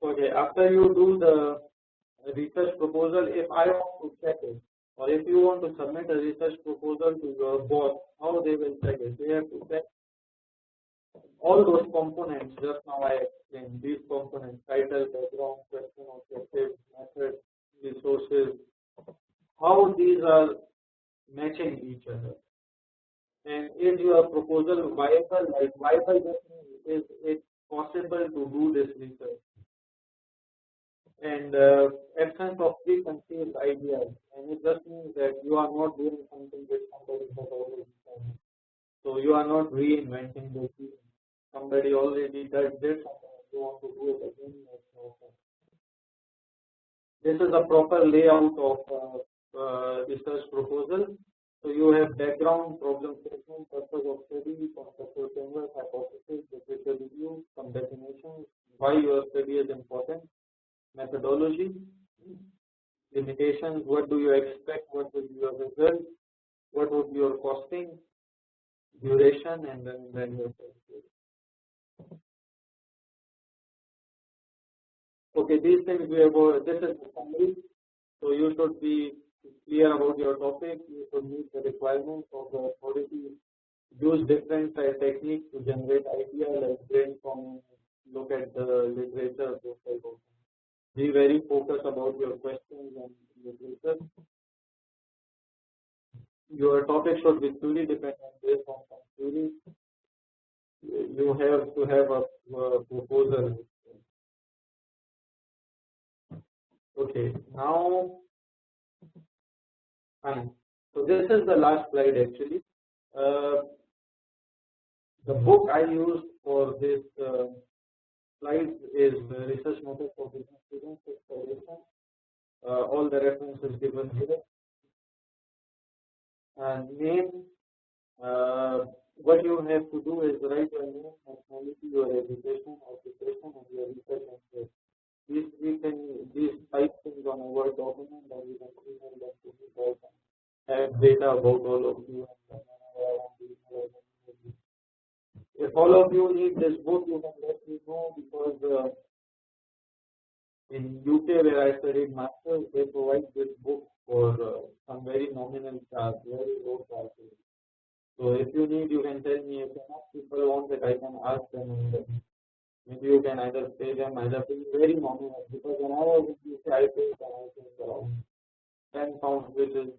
okay, after you do the research proposal, if I want to check it, or if you want to submit a research proposal to your boss, how they will check it? They have to check all those components. Just now I explained these components: title, background, question, objective, method, resources, how these are matching each other. And is your proposal viable? Like viable just means is it possible to do this research? And absence of preconceived ideas, and it just means that you are not doing something which somebody has already done. So you are not reinventing the wheel. Somebody already did something, you want to do it again. This is a proper layout of research proposal. So you have background, problem statement, purpose of study, conceptual framework, hypothesis, literature review, some definitions, why your study is important, methodology, limitations, what do you expect, what will be your result, what would be your costing, duration, and then your presentation. Okay, these things we have. This is the summary. So you should be clear about your topic. You should meet the requirements of the authority. Use different techniques to generate ideas like brainstorming. Look at the literature, those type of things. Be very focused about your questions and literature. Your topic should be theory dependent, based on some theory. You have to have a proposal. Okay, now fine. So this is the last slide actually. The book I used for this slide is Research Method for Business Students. All the references given here. Name. What you have to do is write your name, nationality, your education, occupation, and your research interest. These 5 things on a Word document, and you can email them to me guys and have data about all of you. If all of you need this book, you can let me know, because in UK where I studied masters, they provide this book for some very nominal charge, very low charges. So if you need, you can tell me. If enough people want it, I can ask them. And maybe you can either pay them, either pay very nominal. Because when I was in UK, I paid around 10 pounds, which is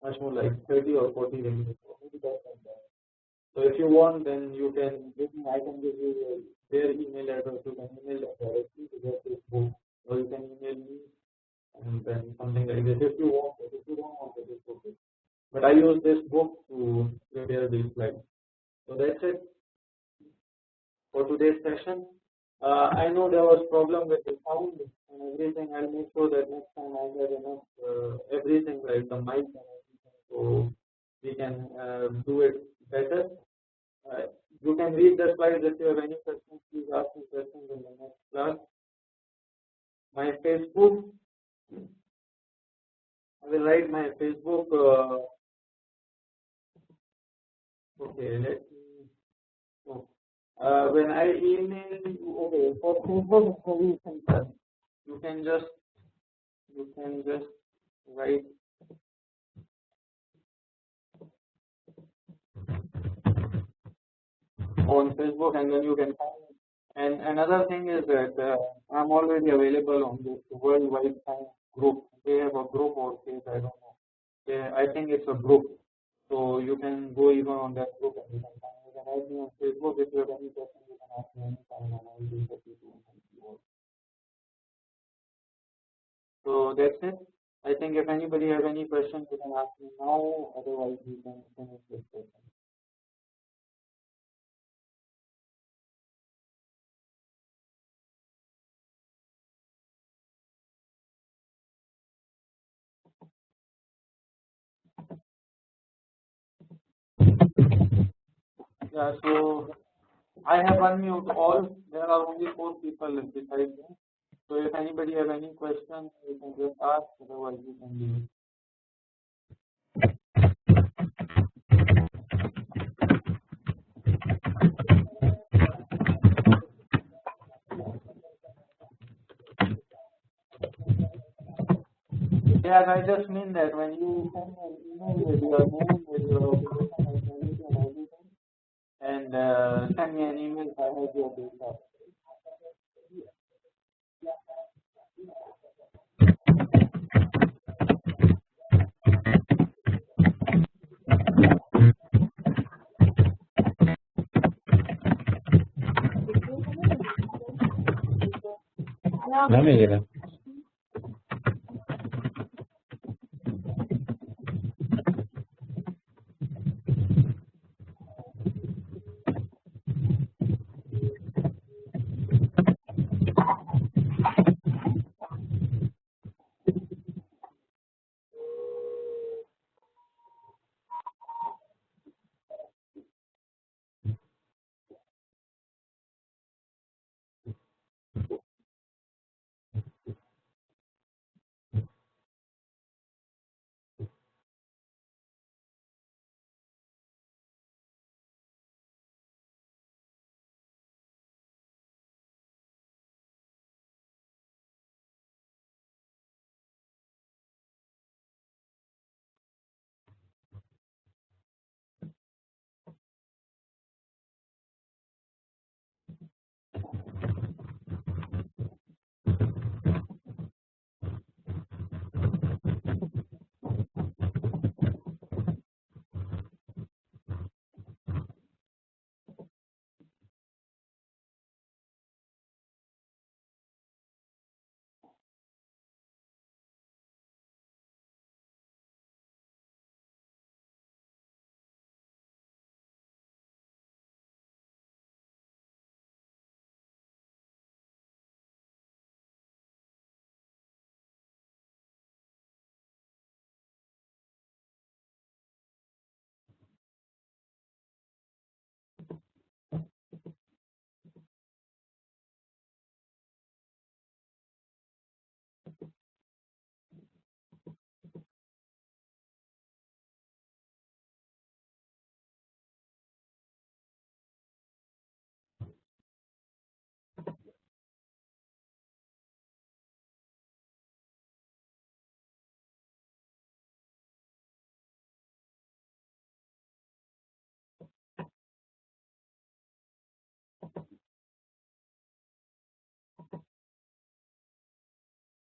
much more like 30 or 40 ringgit. Maybe that's like that. So if you want, then you can give me. I can give you their email address. You can email them directly to get this book, or you can email me, and then something like this. If you want it, if you don't want it, it's okay. But I use this book to prepare these slides. So that's it for today's session. I know there was problem with the sound and everything. I'll make sure that next time I have enough everything, like the mic and everything, so we can do it better. You can read the slides. If you have any questions, please ask me questions in the next class. My Facebook, I will write my Facebook. Okay, let me when I email you, okay, for Facebook it's very simple. You can just write on Facebook, and then you can find. And another thing is that I'm already available on this worldwide science group. They have a group or case, I don't know. I think it's a group, so you can go even on that group and you can find. You can add me on Facebook if you have any questions. You can ask me anytime, and I will be happy to answer you. So that's it. I think if anybody have any questions, you can ask me now. Otherwise, we can finish this session. Yeah, so I have unmuted all. There are only 4 people beside me. So if anybody have any questions, you can just ask. Otherwise, you can leave. Yeah, I just mean that when you send an email with your name, with your occupation and everything, and send me an email, I have your data. No me llega.